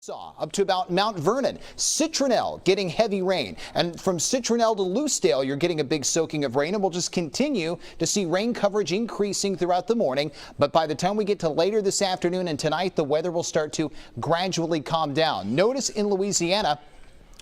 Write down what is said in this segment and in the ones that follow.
Up to about Mount Vernon. Citronelle getting heavy rain. And from Citronelle to Loosedale, you're getting a big soaking of rain, and we'll just continue to see rain coverage increasing throughout the morning. But by the time we get to later this afternoon and tonight, the weather will start to gradually calm down. Notice in Louisiana,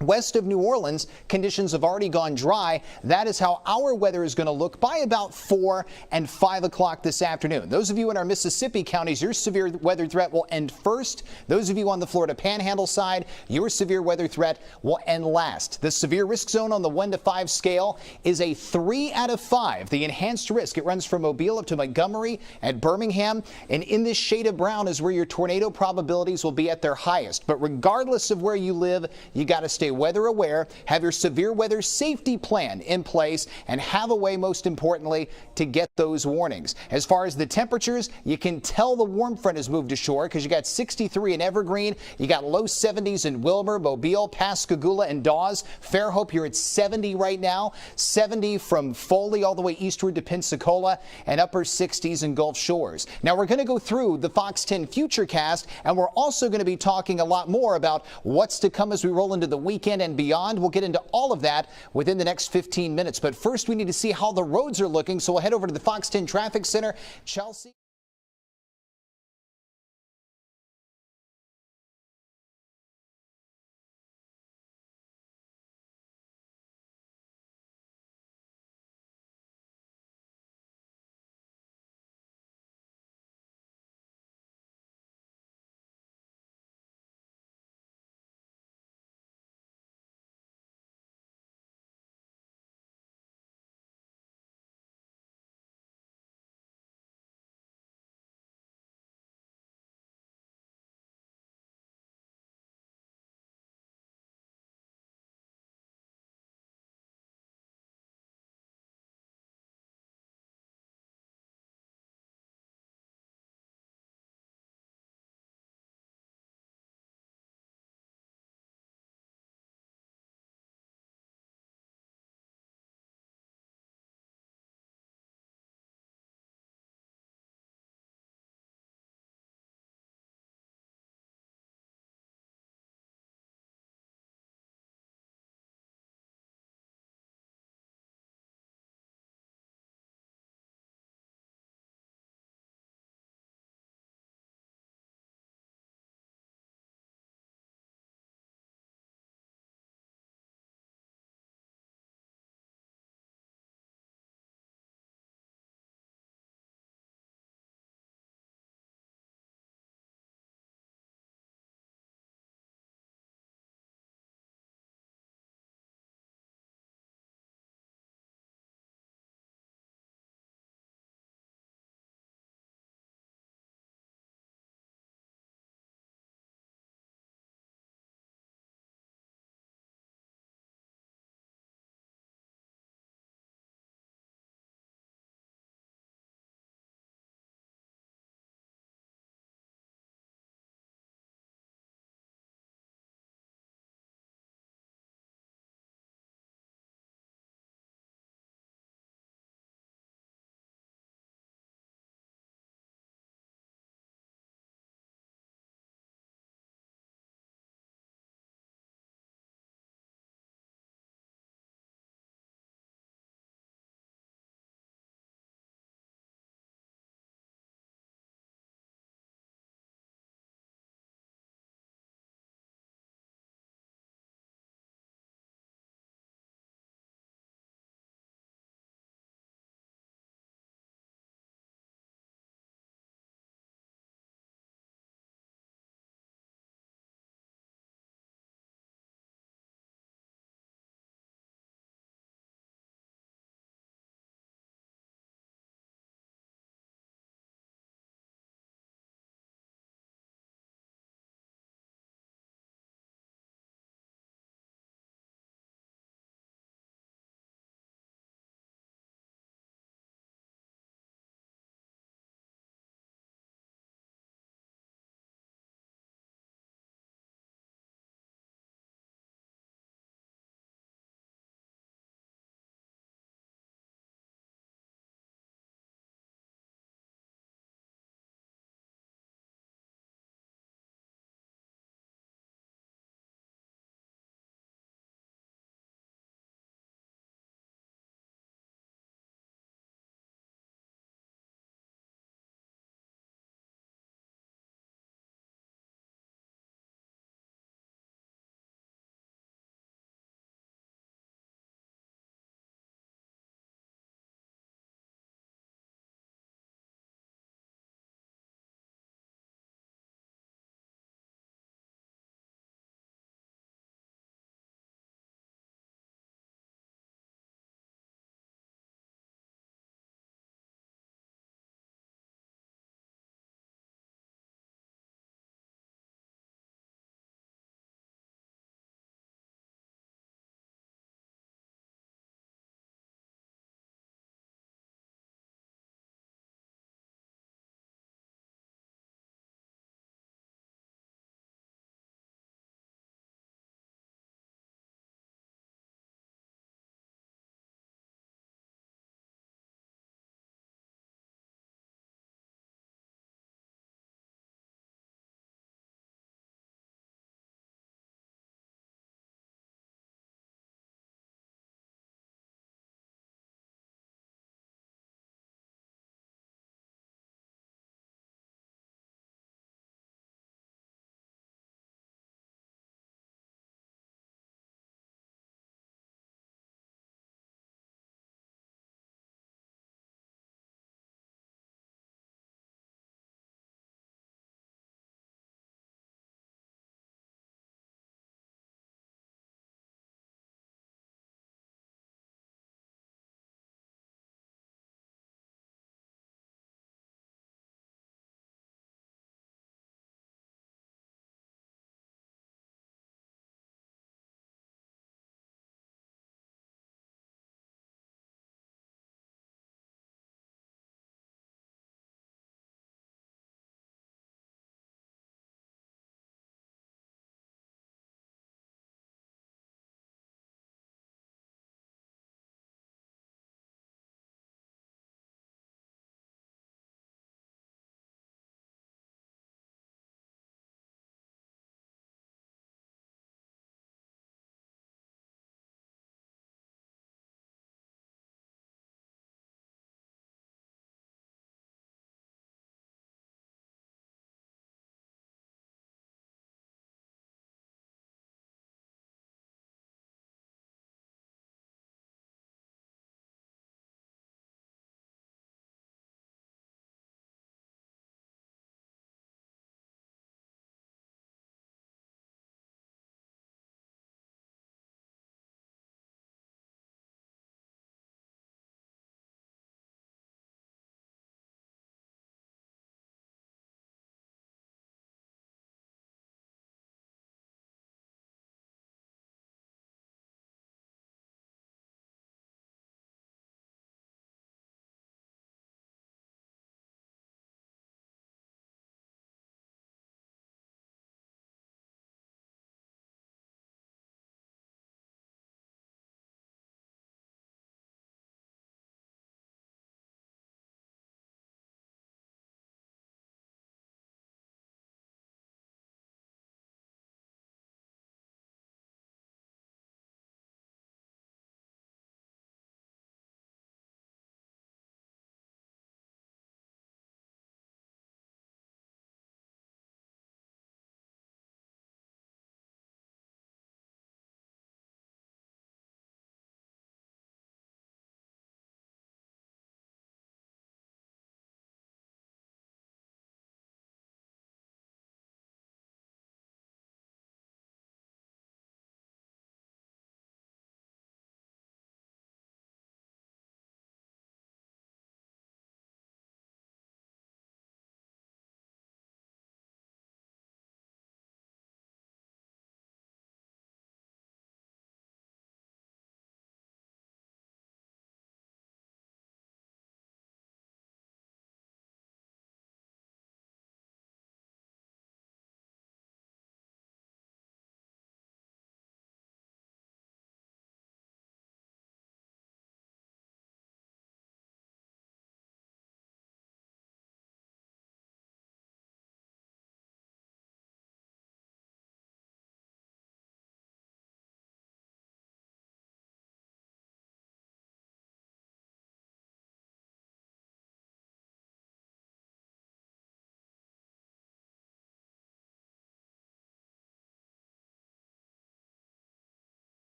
west of New Orleans, conditions have already gone dry. That is how our weather is going to look by about 4 and 5 o'clock this afternoon. Those of you in our Mississippi counties, your severe weather threat will end first. Those of you on the Florida Panhandle side, your severe weather threat will end last. The severe risk zone on the 1 to 5 scale is a 3 out of 5. The enhanced risk, it runs from Mobile up to Montgomery and Birmingham. And in this shade of brown is where your tornado probabilities will be at their highest. But regardless of where you live, you got to stay weather aware, have your severe weather safety plan in place, and have a way, most importantly, to get those warnings. As far as the temperatures, you can tell the warm front has moved ashore because you got 63 in Evergreen, you got low 70s in Wilmer, Mobile, Pascagoula, and Dawes. Fairhope, you're at 70 right now, 70 from Foley all the way eastward to Pensacola, and upper 60s in Gulf Shores. Now we're going to go through the Fox 10 Futurecast, and we're also going to be talking a lot more about what's to come as we roll into the weekend and beyond. We'll get into all of that within the next 15 minutes. But first, we need to see how the roads are looking. So we'll head over to the Fox 10 Traffic Center. Chelsea.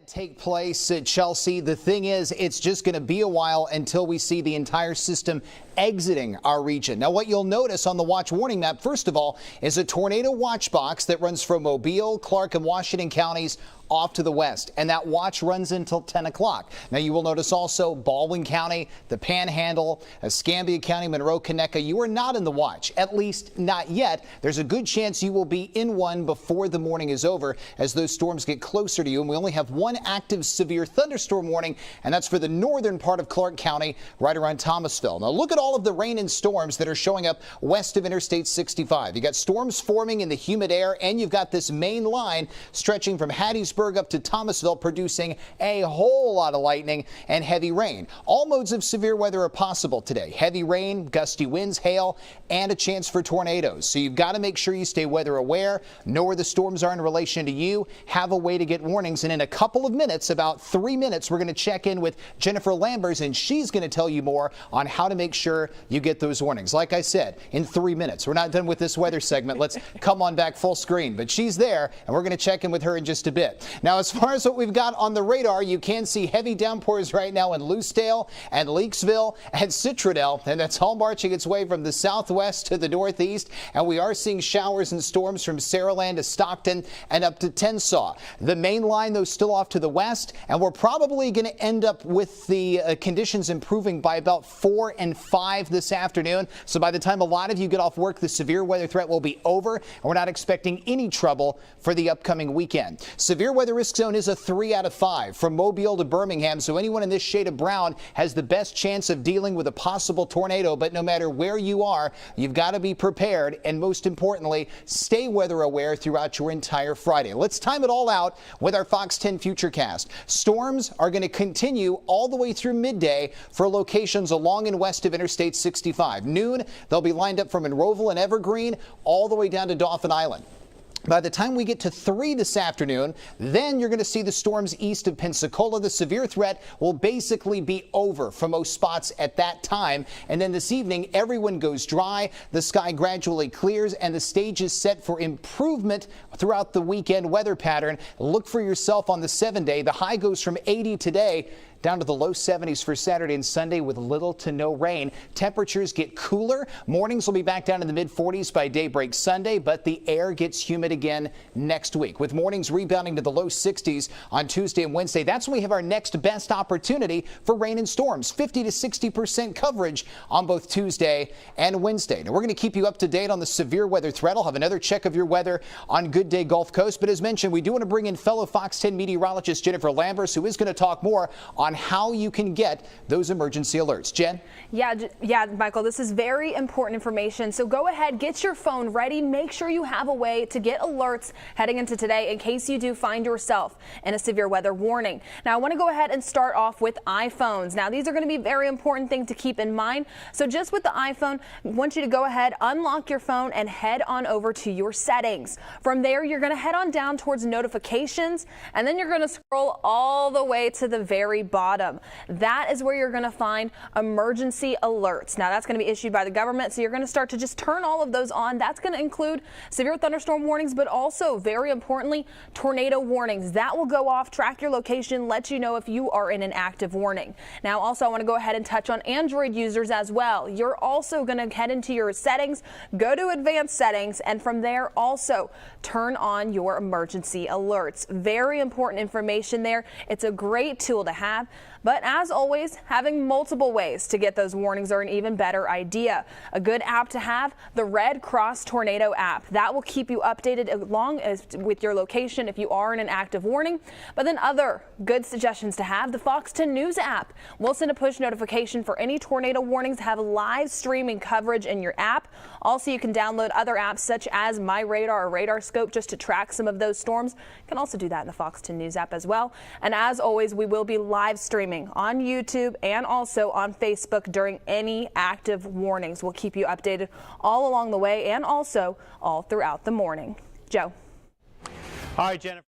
take place at Chelsea. The thing is, it's just going to be a while until we see the entire system exiting our region. Now, what you'll notice on the watch warning map, first of all, is a tornado watch box that runs from Mobile, Clark, and Washington counties off to the west, and that watch runs until 10 o'clock. Now, you will notice also Baldwin County, the Panhandle, Escambia County, Monroe, Conecuh. You are not in the watch, at least not yet. There's a good chance you will be in one before the morning is over as those storms get closer to you, and we only have one active severe thunderstorm warning, and that's for the northern part of Clark County, right around Thomasville. Now, look at all of the rain and storms that are showing up west of Interstate 65. You got storms forming in the humid air, and you've got this main line stretching from Hattiesburg up to Thomasville, producing a whole lot of lightning and heavy rain. All modes of severe weather are possible today. Heavy rain, gusty winds, hail, and a chance for tornadoes. So you've got to make sure you stay weather aware, know where the storms are in relation to you, have a way to get warnings. And in a couple of minutes, about 3 minutes, we're going to check in with Jennifer Lambers, and she's going to tell you more on how to make sure you get those warnings. Like I said, in 3 minutes. We're not done with this weather segment. Let's come on back full screen. But she's there, and we're going to check in with her in just a bit. Now, as far as what we've got on the radar, you can see heavy downpours right now in Lucedale and Leakesville and Citronelle, and that's all marching its way from the southwest to the northeast. And we are seeing showers and storms from Saraland to Stockton and up to Tensas. The main line, though, still off to the west, and we're probably going to end up with the conditions improving by about 4 and 5 this afternoon. So by the time a lot of you get off work, the severe weather threat will be over, and we're not expecting any trouble for the upcoming weekend. Severe weather risk zone is a 3 out of 5 from Mobile to Birmingham, so anyone in this shade of brown has the best chance of dealing with a possible tornado. But no matter where you are, you've got to be prepared, and most importantly, stay weather aware throughout your entire Friday. Let's time it all out with our Fox 10 Futurecast. Storms are going to continue all the way through midday for locations along and west of Interstate 65. Noon, they'll be lined up from Monroeville and Evergreen all the way down to Dauphin Island. By the time we get to 3 this afternoon, then you're going to see the storms east of Pensacola. The severe threat will basically be over for most spots at that time. And then this evening, everyone goes dry. The sky gradually clears, and the stage is set for improvement throughout the weekend weather pattern. Look for yourself on the 7-day. The high goes from 80 today down to the low 70s for Saturday and Sunday with little to no rain. Temperatures get cooler. Mornings will be back down in the mid-40s by daybreak Sunday, but the air gets humid again next week, with mornings rebounding to the low 60s on Tuesday and Wednesday. That's when we have our next best opportunity for rain and storms. 50 to 60% coverage on both Tuesday and Wednesday. Now, we're going to keep you up to date on the severe weather threat. I'll have another check of your weather on Good Day Gulf Coast. But as mentioned, we do want to bring in fellow Fox 10 meteorologist Jennifer Lambers, who is going to talk more on how you can get those emergency alerts. Jen? Yeah, Michael, this is very important information. So go ahead, get your phone ready. Make sure you have a way to get alerts heading into today in case you do find yourself in a severe weather warning. Now, I want to go ahead and start off with iPhones. Now, these are going to be very important things to keep in mind. So just with the iPhone, I want you to go ahead, unlock your phone, and head on over to your settings. From there, you're going to head on down towards notifications, and then you're going to scroll all the way to the very bottom. That is where you're going to find emergency alerts. Now, that's going to be issued by the government, so you're going to start to just turn all of those on. That's going to include severe thunderstorm warnings, but also, very importantly, tornado warnings. That will go off, track your location, let you know if you are in an active warning. Now, also, I want to go ahead and touch on Android users as well. You're also going to head into your settings, go to advanced settings, and from there also turn on your emergency alerts. Very important information there. It's a great tool to have. But as always, having multiple ways to get those warnings are an even better idea. A good app to have, the Red Cross Tornado app. That will keep you updated along as with your location if you are in an active warning. But then other good suggestions to have, the Fox 10 News app will send a push notification for any tornado warnings, have live streaming coverage in your app. Also, you can download other apps such as My Radar or Radar Scope just to track some of those storms. You can also do that in the Fox 10 News app as well. And as always, we will be live streaming on YouTube and also on Facebook during any active warnings. We'll keep you updated all along the way and also all throughout the morning. Joe. All right, Jennifer.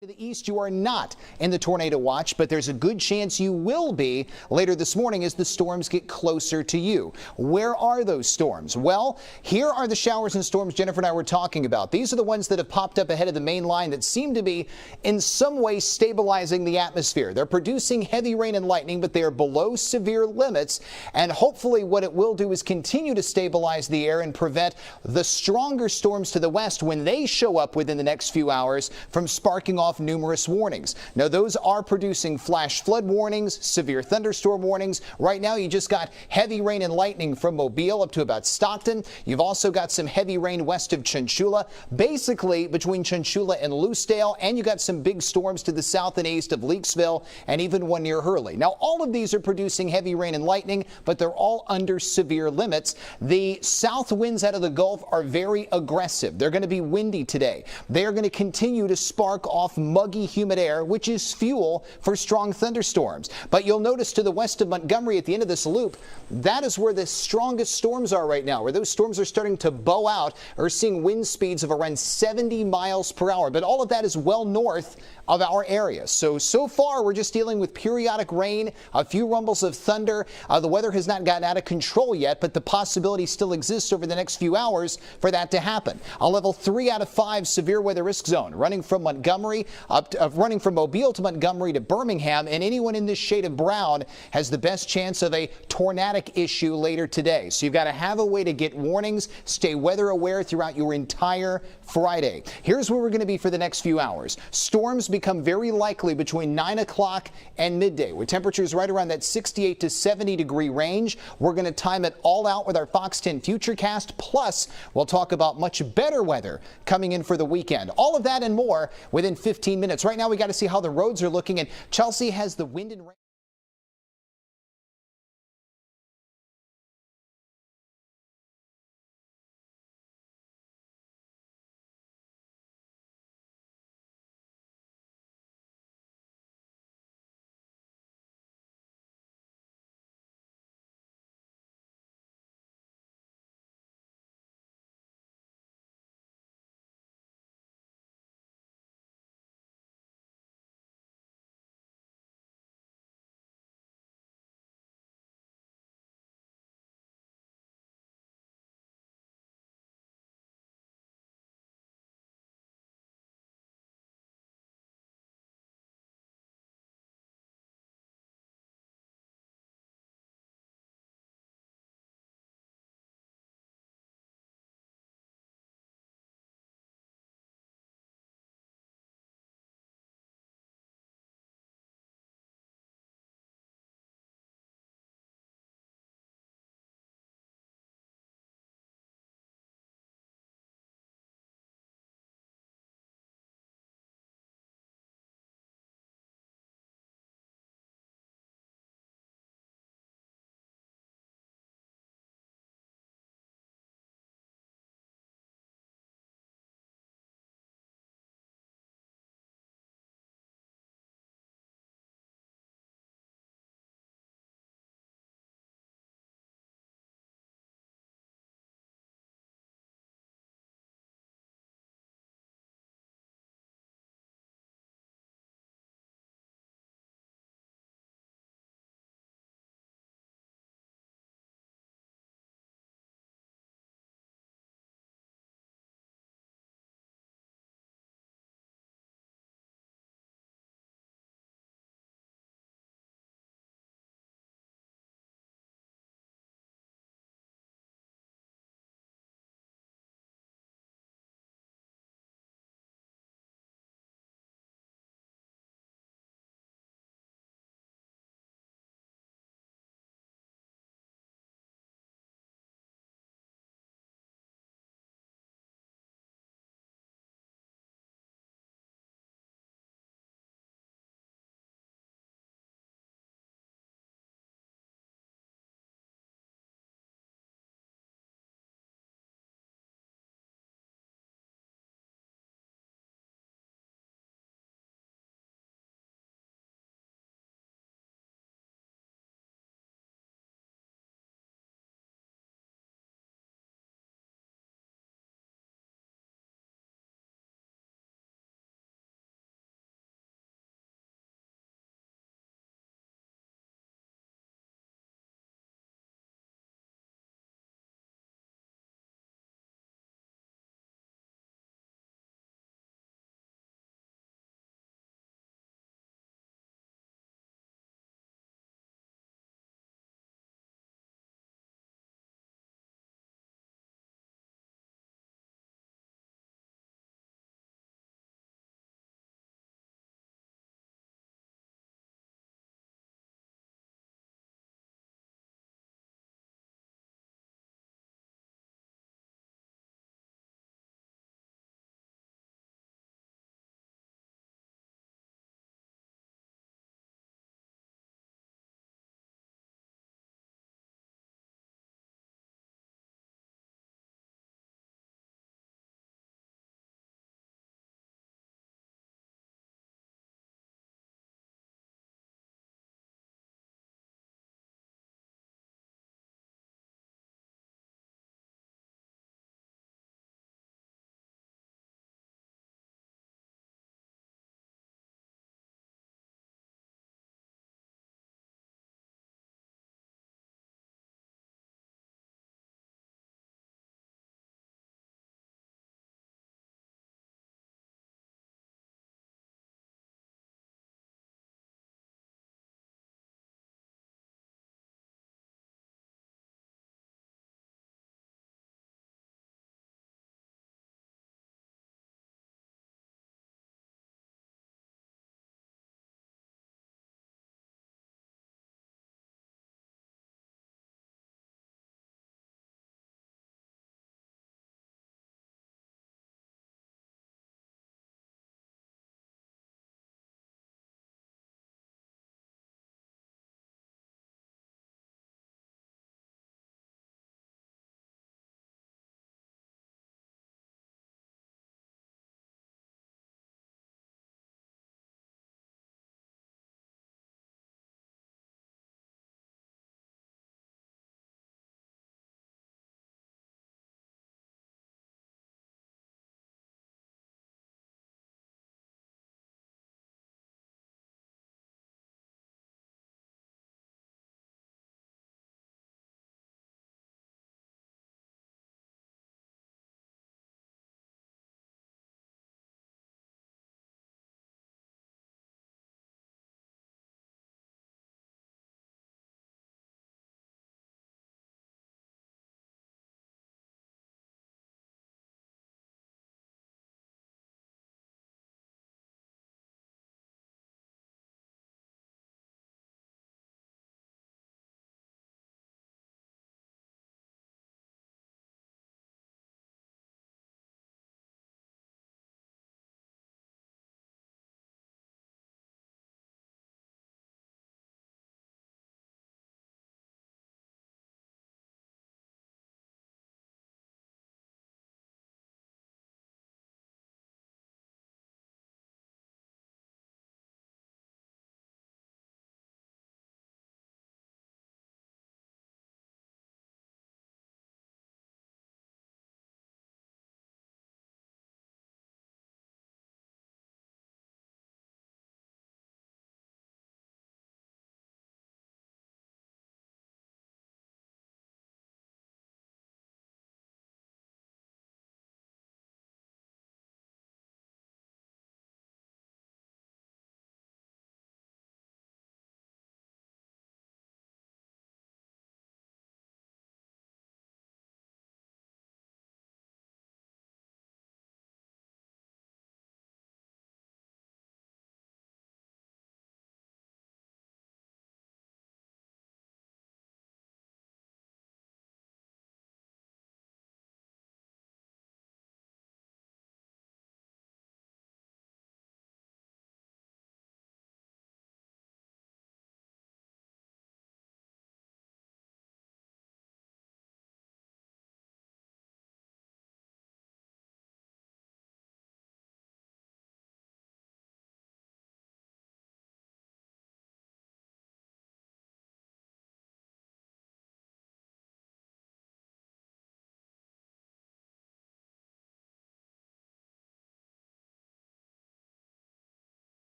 To the east, you are not in the tornado watch, but there's a good chance you will be later this morning as the storms get closer to you. Where are those storms? Well, here are the showers and storms Jennifer and I were talking about. These are the ones that have popped up ahead of the main line that seem to be in some way stabilizing the atmosphere. They're producing heavy rain and lightning, but they are below severe limits. And hopefully what it will do is continue to stabilize the air and prevent the stronger storms to the west when they show up within the next few hours from sparking off numerous warnings. Now, those are producing flash flood warnings, severe thunderstorm warnings. Right now, you just got heavy rain and lightning from Mobile up to about Stockton. You've also got some heavy rain west of Chinchula, basically between Chinchula and Loosedale, and you got some big storms to the south and east of Leakesville and even one near Hurley. Now, all of these are producing heavy rain and lightning, but they're all under severe limits. The south winds out of the Gulf are very aggressive. They're going to be windy today. They are going to continue to spark off muggy, humid air, which is fuel for strong thunderstorms. But you'll notice to the west of Montgomery at the end of this loop, that is where the strongest storms are right now, where those storms are starting to bow out or seeing wind speeds of around 70 miles per hour. But all of that is well north of our area. So far, we're just dealing with periodic rain, a few rumbles of thunder. The weather has not gotten out of control yet, but the possibility still exists over the next few hours for that to happen. A level 3 out of 5 severe weather risk zone running from Montgomery running from Mobile to Montgomery to Birmingham, and anyone in this shade of brown has the best chance of a tornadic issue later today. So you've got to have a way to get warnings, stay weather aware throughout your entire Friday. Here's where we're going to be for the next few hours. Storms become very likely between 9 o'clock and midday, with temperatures right around that 68 to 70 degree range. We're going to time it all out with our Fox 10 Futurecast. Plus, we'll talk about much better weather coming in for the weekend. All of that and more within 15 minutes. Right now, we got to see how the roads are looking, and Chelsea has the wind and rain.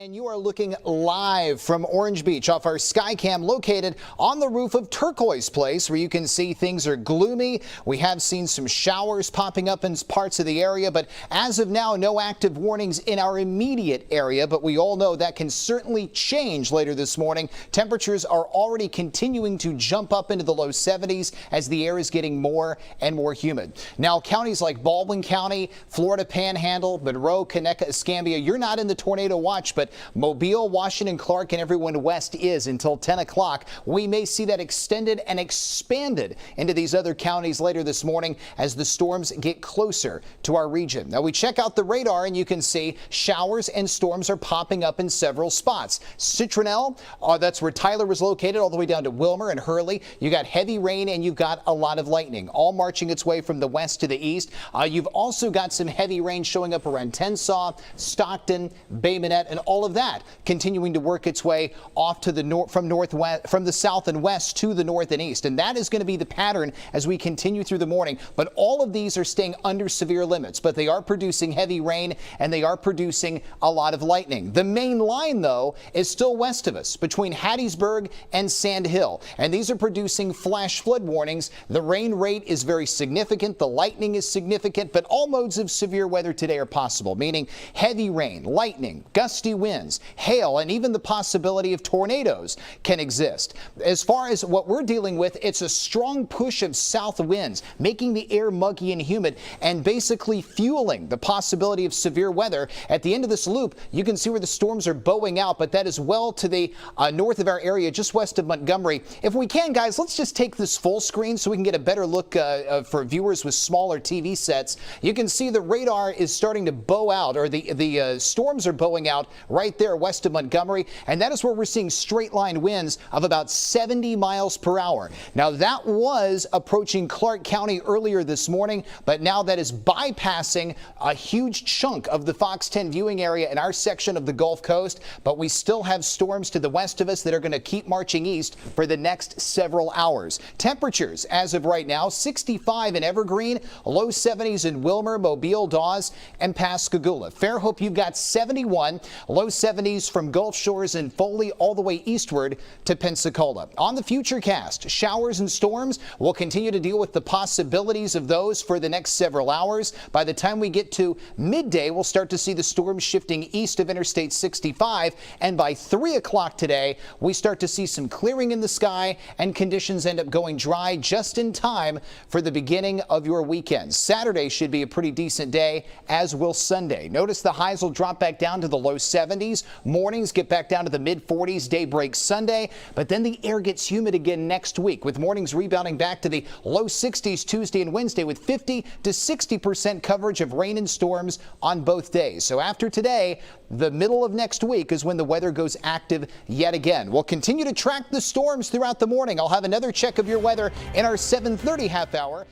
And you are looking live from Orange Beach off our Skycam located on the roof of Turquoise Place, where you can see things are gloomy. We have seen some showers popping up in parts of the area, but as of now, no active warnings in our immediate area. But we all know that can certainly change later this morning. Temperatures are already continuing to jump up into the low 70s as the air is getting more and more humid. Now, counties like Baldwin County, Florida Panhandle, Monroe, Conecuh, Escambia, you're not in the tornado watch, but Mobile, Washington, Clark, and everyone west is until 10 o'clock. We may see that extended and expanded into these other counties later this morning as the storms get closer to our region. Now, we check out the radar and you can see showers and storms are popping up in several spots. Citronelle, that's where Tyler was located, all the way down to Wilmer and Hurley. You got heavy rain and you've got a lot of lightning, all marching its way from the west to the east. You've also got some heavy rain showing up around Tensas, Stockton, Bay Minette, and all of that continuing to work its way off to the north, from the south and west to the north and east. And that is going to be the pattern as we continue through the morning. But all of these are staying under severe limits, but they are producing heavy rain and they are producing a lot of lightning. The main line, though, is still west of us between Hattiesburg and Sand Hill. And these are producing flash flood warnings. The rain rate is very significant. The lightning is significant, but all modes of severe weather today are possible, meaning heavy rain, lightning, gusty winds, hail, and even the possibility of tornadoes can exist. As far as what we're dealing with, it's a strong push of south winds, making the air muggy and humid and basically fueling the possibility of severe weather. At the end of this loop, you can see where the storms are bowing out, but that is well to the north of our area, just west of Montgomery. If we can, guys, let's just take this full screen so we can get a better look for viewers with smaller TV sets. You can see the radar is starting to bow out, or the storms are bowing out right there west of Montgomery, and that is where we're seeing straight line winds of about 70 miles per hour. Now, that was approaching Clark County earlier this morning, but now that is bypassing a huge chunk of the Fox 10 viewing area in our section of the Gulf Coast, but we still have storms to the west of us that are going to keep marching east for the next several hours. Temperatures as of right now, 65 in Evergreen, low 70s in Wilmer, Mobile, Dawes, and Pascagoula. Fairhope, you've got 71, low 70s from Gulf Shores and Foley all the way eastward to Pensacola. On the Futurecast, showers and storms, we'll continue to deal with the possibilities of those for the next several hours. By the time we get to midday, we'll start to see the storms shifting east of Interstate 65, and by 3 o'clock today, we start to see some clearing in the sky and conditions end up going dry just in time for the beginning of your weekend. Saturday should be a pretty decent day, as will Sunday. Notice the highs will drop back down to the low 70s. Mornings get back down to the mid 40s. Day breaks Sunday, but then the air gets humid again next week, with mornings rebounding back to the low 60s Tuesday and Wednesday, with 50 to 60% coverage of rain and storms on both days. So after today, the middle of next week is when the weather goes active yet again. We'll continue to track the storms throughout the morning. I'll have another check of your weather in our 7:30 half hour.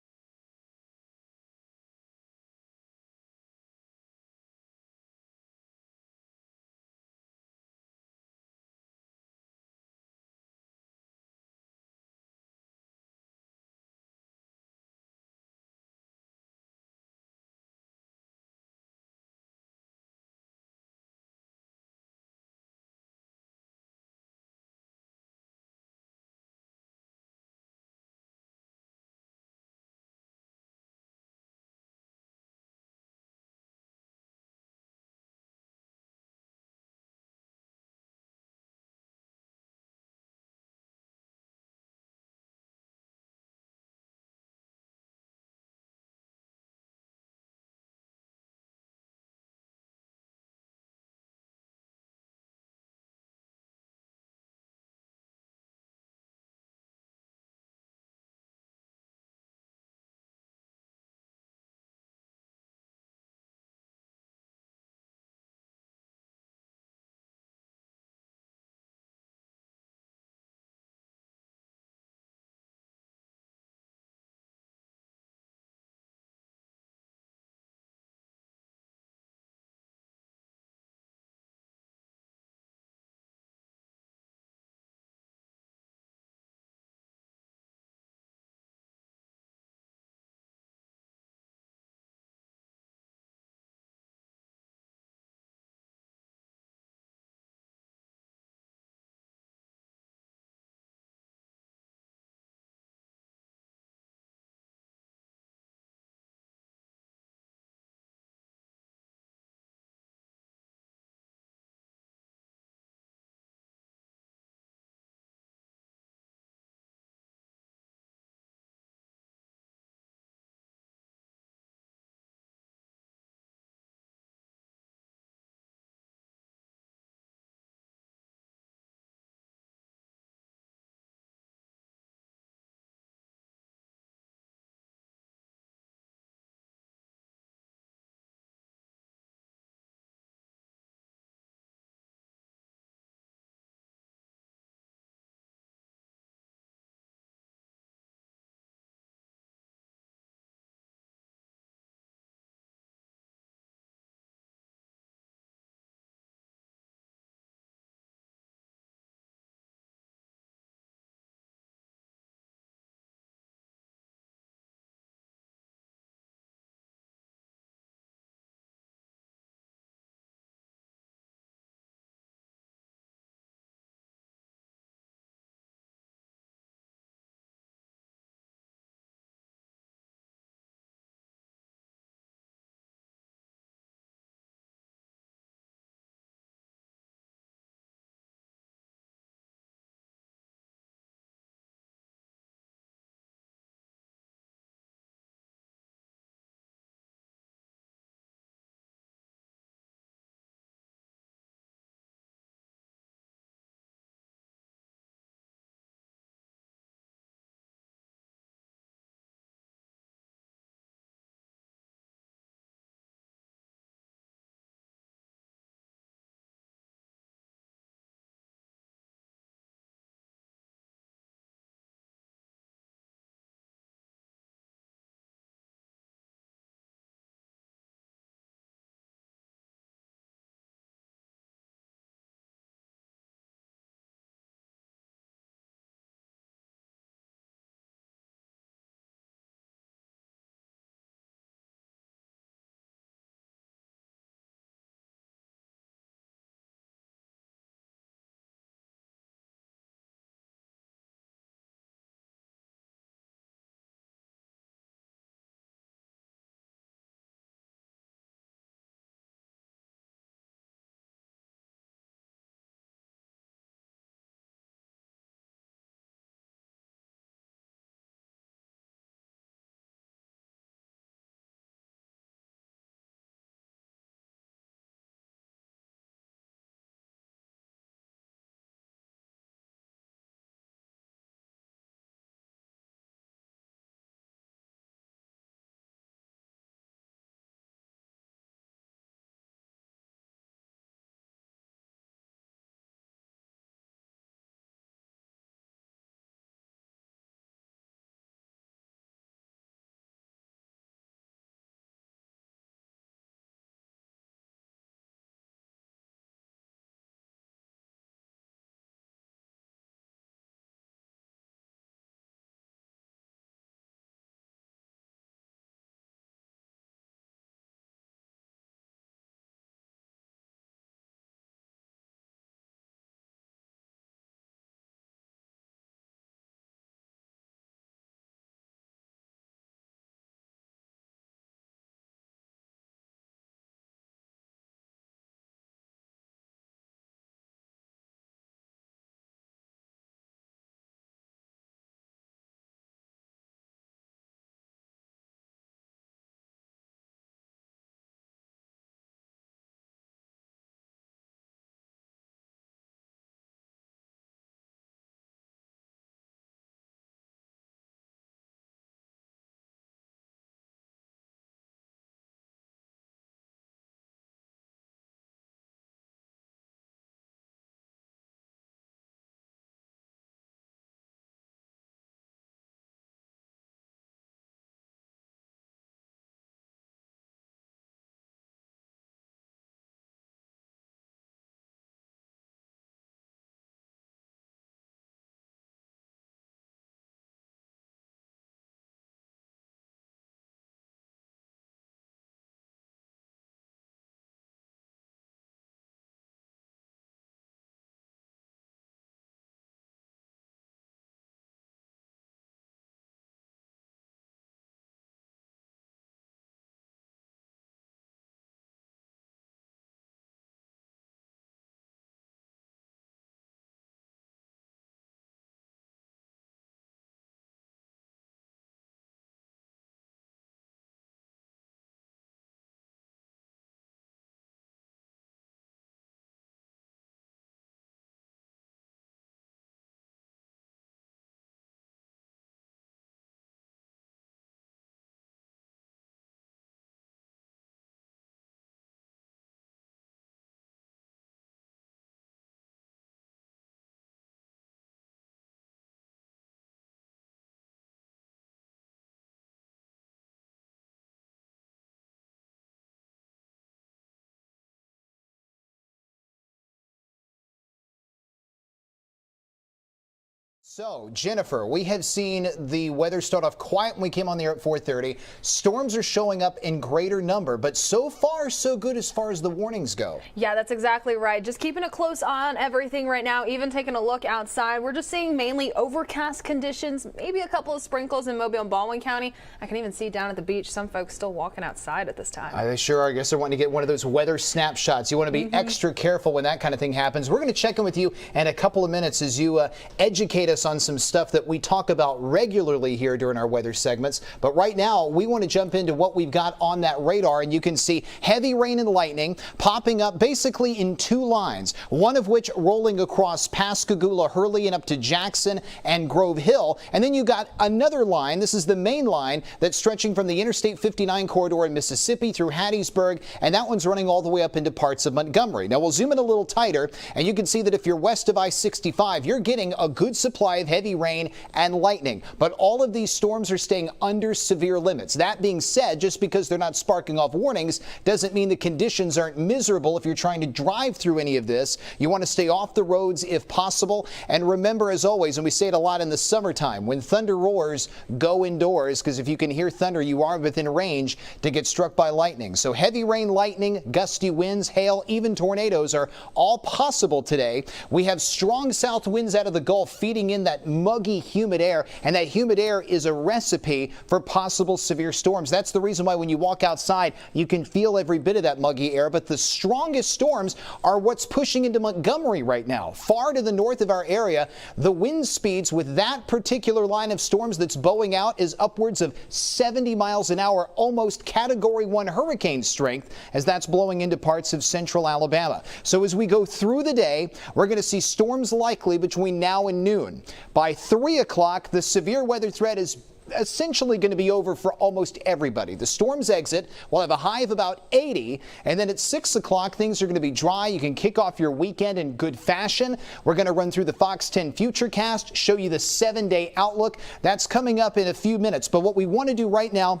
So, Jennifer, we have seen the weather start off quiet when we came on the air at 4:30. Storms are showing up in greater number, but so far, so good as far as the warnings go. Yeah, that's exactly right. Just keeping a close eye on everything right now, even taking a look outside. We're just seeing mainly overcast conditions, maybe a couple of sprinkles in Mobile and Baldwin County. I can even see down at the beach some folks still walking outside at this time. They sure are. I guess they're wanting to get one of those weather snapshots. You want to be extra careful when that kind of thing happens. We're going to check in with you in a couple of minutes as you educate us on some stuff that we talk about regularly here during our weather segments. But right now, we want to jump into what we've got on that radar, and you can see heavy rain and lightning popping up basically in two lines, one of which rolling across Pascagoula, Hurley, and up to Jackson and Grove Hill. And then you got another line. This is the main line that's stretching from the Interstate 59 corridor in Mississippi through Hattiesburg, and that one's running all the way up into parts of Montgomery. Now, we'll zoom in a little tighter, and you can see that if you're west of I-65, you're getting a good supply of heavy rain and lightning. But all of these storms are staying under severe limits. That being said, just because they're not sparking off warnings doesn't mean the conditions aren't miserable if you're trying to drive through any of this. You want to stay off the roads if possible. And remember, as always, and we say it a lot in the summertime, when thunder roars, go indoors, because if you can hear thunder, you are within range to get struck by lightning. So heavy rain, lightning, gusty winds, hail, even tornadoes are all possible today. We have strong south winds out of the Gulf feeding in that muggy, humid air, and that humid air is a recipe for possible severe storms. That's the reason why when you walk outside, you can feel every bit of that muggy air. But the strongest storms are what's pushing into Montgomery right now. Far to the north of our area, the wind speeds with that particular line of storms that's bowing out is upwards of 70 miles an hour, almost Category 1 hurricane strength, as that's blowing into parts of central Alabama. So as we go through the day, we're going to see storms likely between now and noon. By 3 o'clock, the severe weather threat is essentially going to be over for almost everybody. The storms exit. We'll have a high of about 80, and then at 6 o'clock, things are going to be dry. You can kick off your weekend in good fashion. We're going to run through the Fox 10 Futurecast, show you the 7-day outlook. That's coming up in a few minutes. But what we want to do right now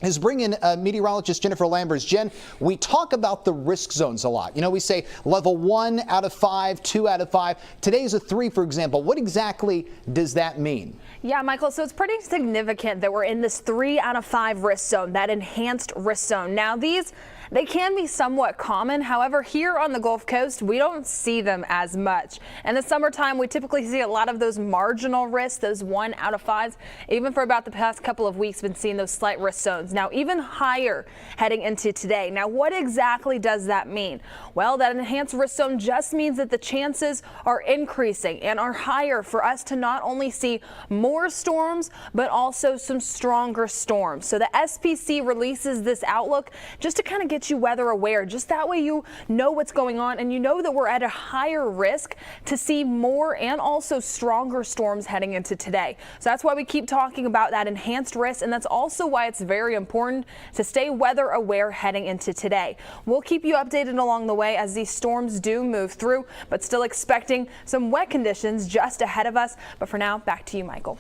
is bring in meteorologist Jennifer Lambers. Jen, we talk about the risk zones a lot. You know, we say level 1 out of 5, 2 out of 5. Today's a 3, for example. What exactly does that mean? Yeah, Michael, so it's pretty significant that we're in this 3 out of 5 risk zone, that enhanced risk zone. Now, they can be somewhat common. However, here on the Gulf Coast, we don't see them as much. In the summertime, we typically see a lot of those marginal risks, those 1 out of 5s. Even for about the past couple of weeks, been seeing those slight risk zones. Now, even higher heading into today. Now, what exactly does that mean? Well, that enhanced risk zone just means that the chances are increasing and are higher for us to not only see more storms, but also some stronger storms. So the SPC releases this outlook just to kind of get you weather aware. Just that way you know what's going on and you know that we're at a higher risk to see more and also stronger storms heading into today. So that's why we keep talking about that enhanced risk, and that's also why it's very important to stay weather aware heading into today. We'll keep you updated along the way as these storms do move through, but still expecting some wet conditions just ahead of us. But for now, back to you, Michael.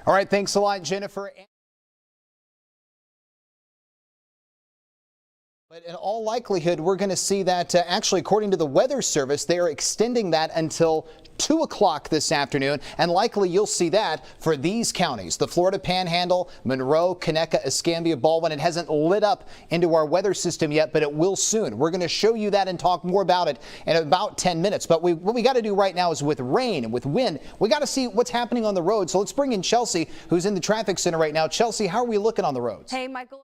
All right, thanks a lot, Jennifer. But in all likelihood, we're going to see that actually, according to the Weather Service, they are extending that until 2 o'clock this afternoon, and likely you'll see that for these counties, the Florida Panhandle, Monroe, Conecuh, Escambia, Baldwin. It hasn't lit up into our weather system yet, but it will soon. We're going to show you that and talk more about it in about 10 minutes. But what we got to do right now is with rain and with wind, we got to see what's happening on the road. So let's bring in Chelsea, who's in the traffic center right now. Chelsea, how are we looking on the roads? Hey, Michael.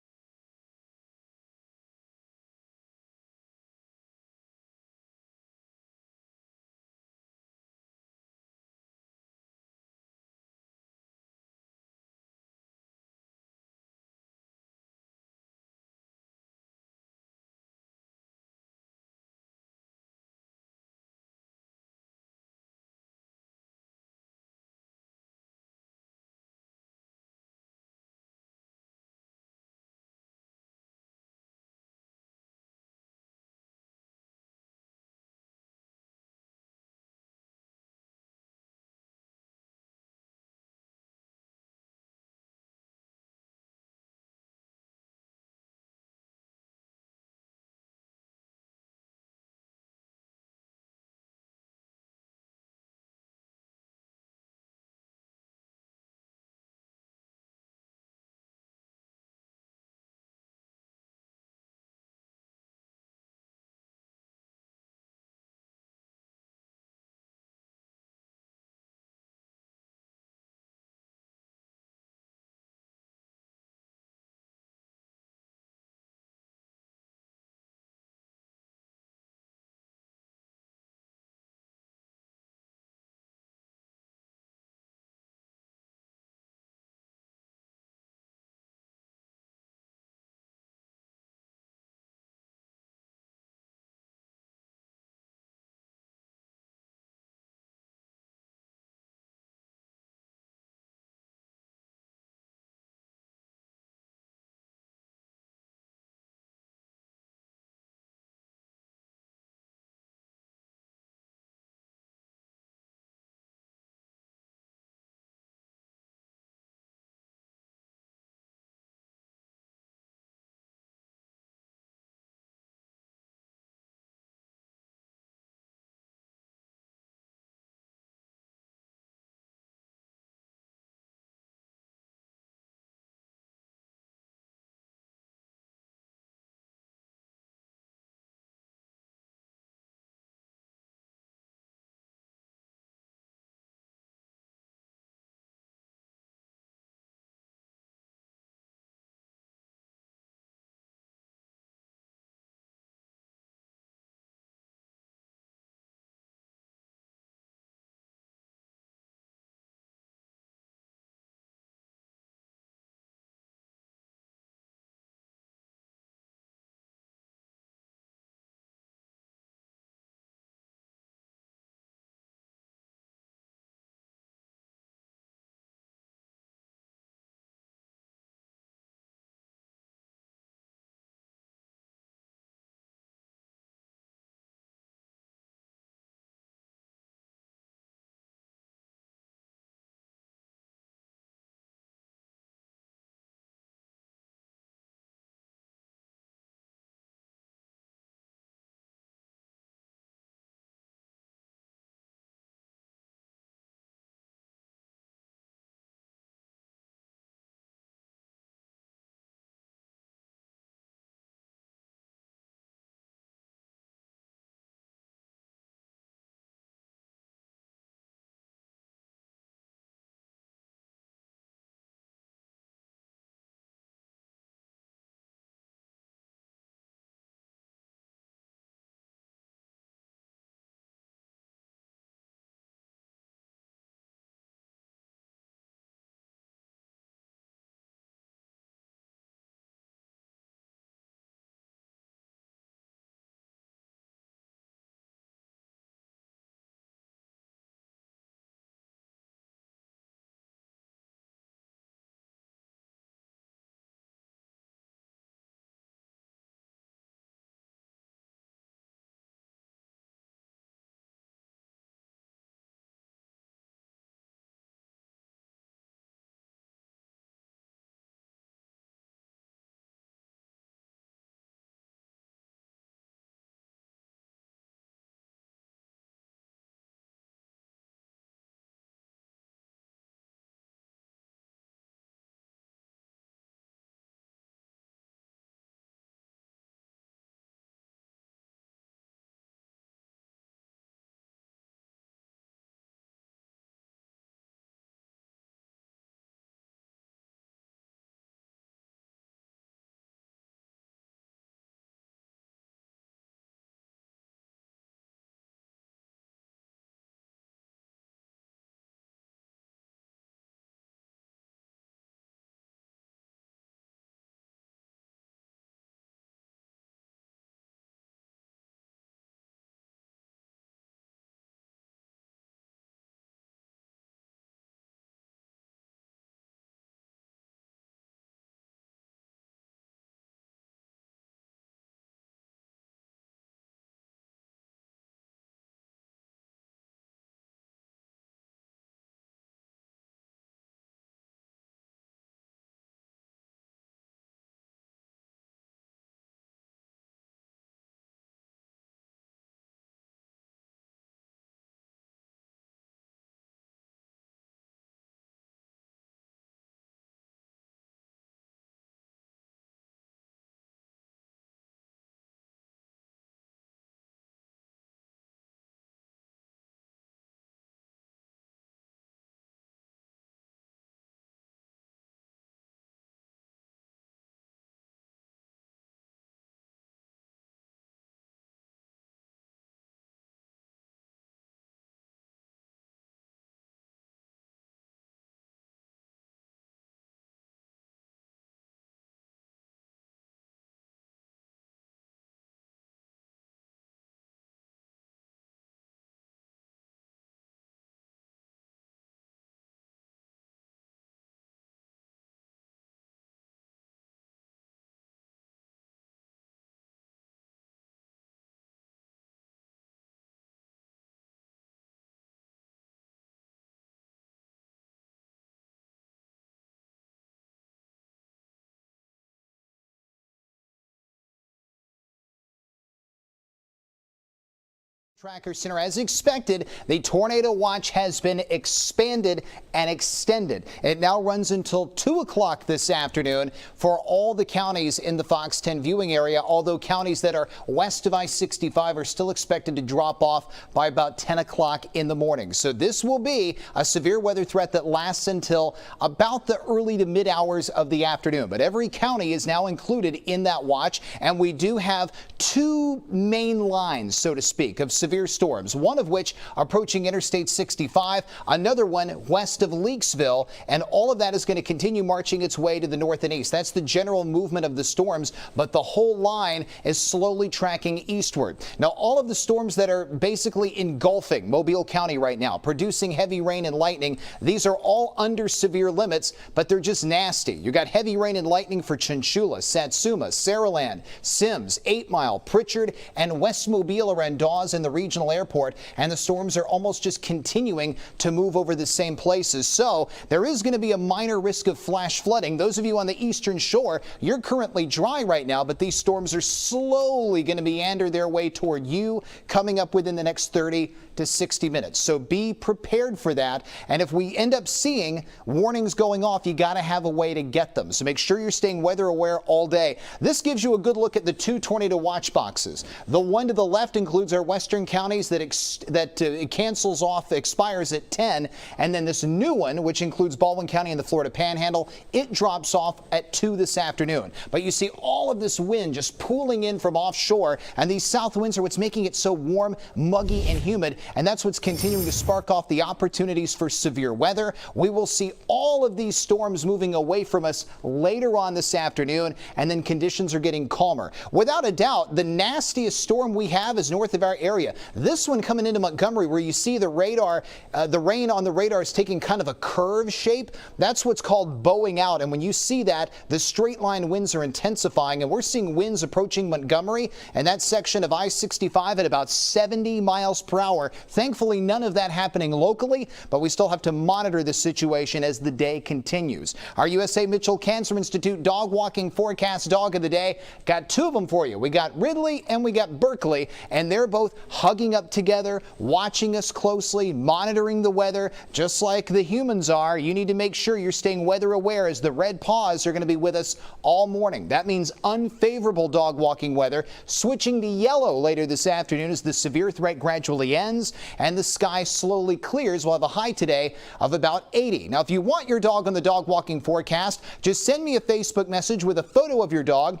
Tracker Center, as expected, the tornado watch has been expanded and extended. It now runs until 2 o'clock this afternoon for all the counties in the Fox 10 viewing area, although counties that are west of I-65 are still expected to drop off by about 10 o'clock in the morning. So this will be a severe weather threat that lasts until about the early to mid hours of the afternoon. But every county is now included in that watch, and we do have two main lines, so to speak, of severe storms, one of which approaching Interstate 65, another one west of Leakesville, and all of that is going to continue marching its way to the north and east. That's the general movement of the storms, but the whole line is slowly tracking eastward. Now, all of the storms that are basically engulfing Mobile County right now, producing heavy rain and lightning, these are all under severe limits, but they're just nasty. You got heavy rain and lightning for Chinchula, Satsuma, Saraland, Sims, 8 Mile, Pritchard, and West Mobile around Dawes and the regional airport, and the storms are almost just continuing to move over the same places. So there is going to be a minor risk of flash flooding. Those of you on the eastern shore, you're currently dry right now, but these storms are slowly going to meander their way toward you, coming up within the next 30 to 60 minutes. So be prepared for that. And if we end up seeing warnings going off, you got to have a way to get them. So make sure you're staying weather aware all day. This gives you a good look at the two tornado watch boxes. The one to the left includes our western counties that it cancels off, expires at 10. And then this new one, which includes Baldwin County and the Florida Panhandle, it drops off at 2 this afternoon. But you see all of this wind just pooling in from offshore, and these south winds are what's making it so warm, muggy, and humid. And that's what's continuing to spark off the opportunities for severe weather. We will see all of these storms moving away from us later on this afternoon, and then conditions are getting calmer. Without a doubt, the nastiest storm we have is north of our area. This one coming into Montgomery, where you see the radar, the rain on the radar is taking kind of a curve shape. That's what's called bowing out. And when you see that, the straight line winds are intensifying, and we're seeing winds approaching Montgomery and that section of I-65 at about 70 miles per hour. Thankfully, none of that happening locally, but we still have to monitor the situation as the day continues. Our USA Mitchell Cancer Institute dog walking forecast dog of the day, got two of them for you. We got Ridley and we got Berkeley, and they're both hugging up together, watching us closely, monitoring the weather, just like the humans are. You need to make sure you're staying weather aware, as the red paws are going to be with us all morning. That means unfavorable dog walking weather, switching to yellow later this afternoon as the severe threat gradually ends and the sky slowly clears. We'll have a high today of about 80. Now, if you want your dog on the dog walking forecast, just send me a Facebook message with a photo of your dog,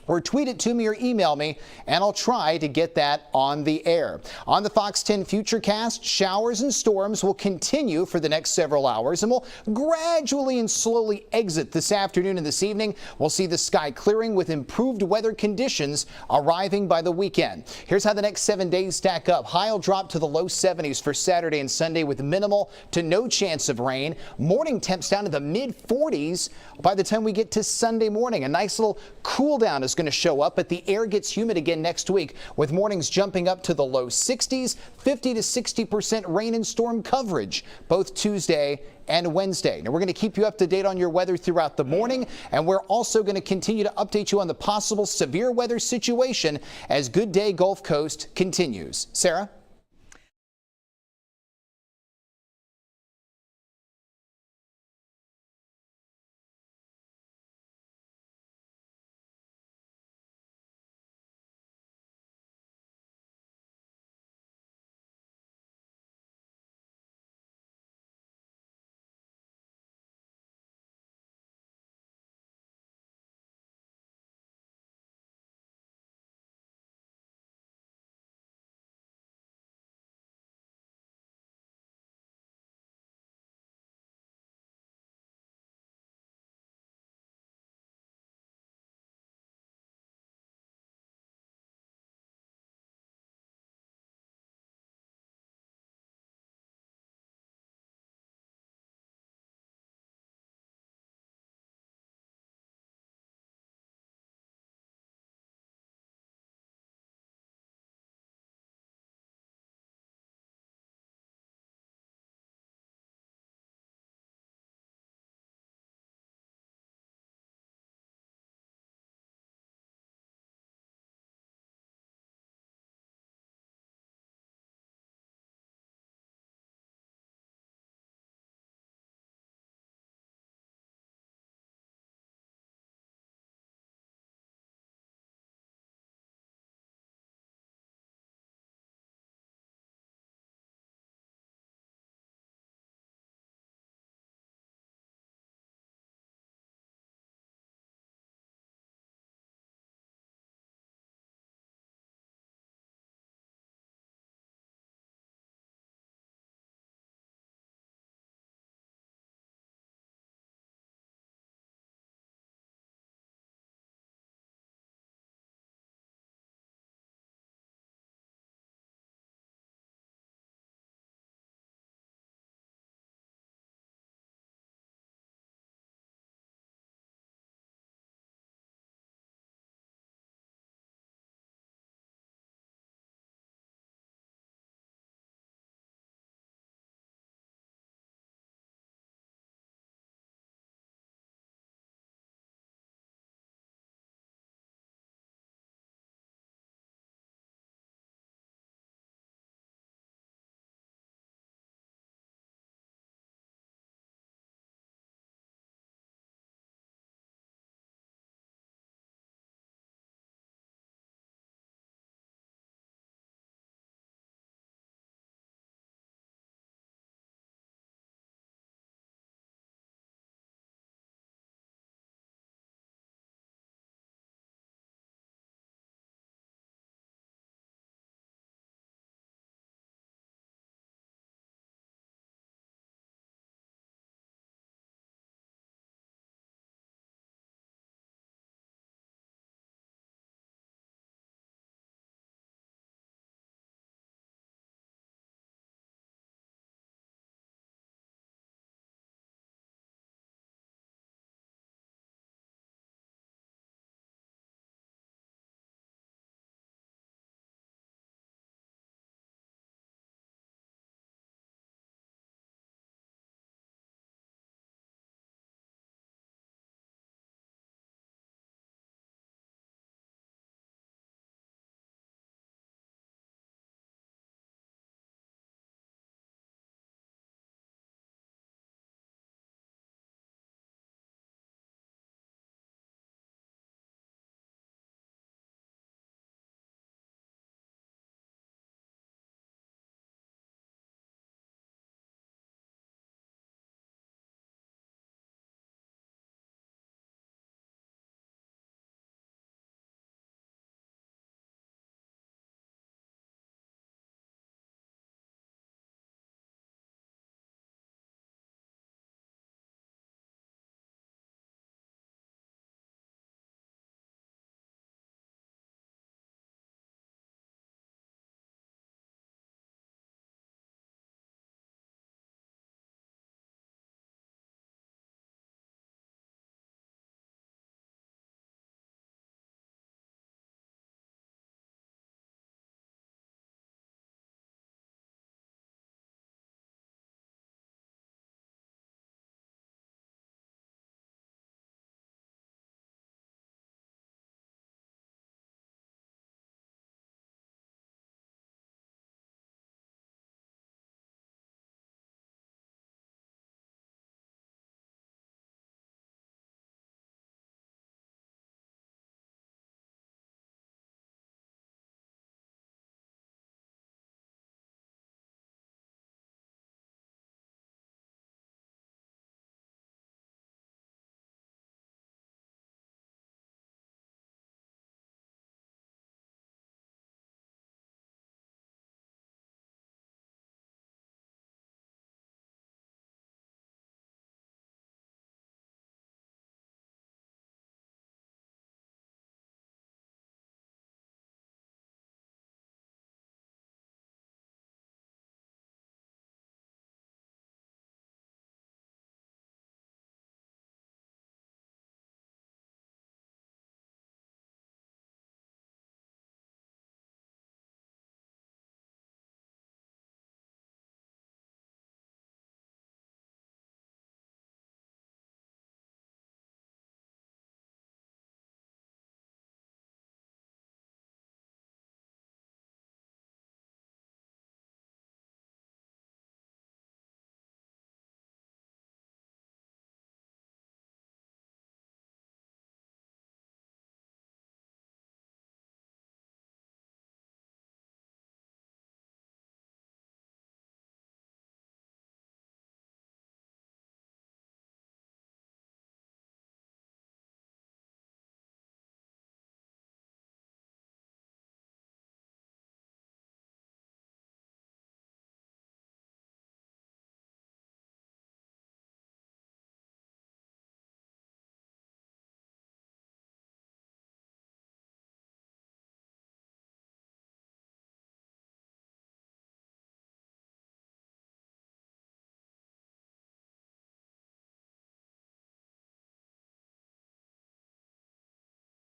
or tweet it to me or email me, and I'll try to get that on the air. On the Fox 10 Futurecast, showers and storms will continue for the next several hours, and will gradually and slowly exit this afternoon and this evening. We'll see the sky clearing with improved weather conditions arriving by the weekend. Here's how the next 7 days stack up. High will drop to the low 70s for Saturday and Sunday with minimal to no chance of rain. Morning temps down to the mid 40s by the time we get to Sunday morning. A nice little cool down is going to show up, but the air gets humid again next week, with mornings jumping up to the low 60s, 50 to 60% rain and storm coverage both Tuesday and Wednesday. Now, we're going to keep you up to date on your weather throughout the morning, and we're also going to continue to update you on the possible severe weather situation as Good Day Gulf Coast continues. Sarah?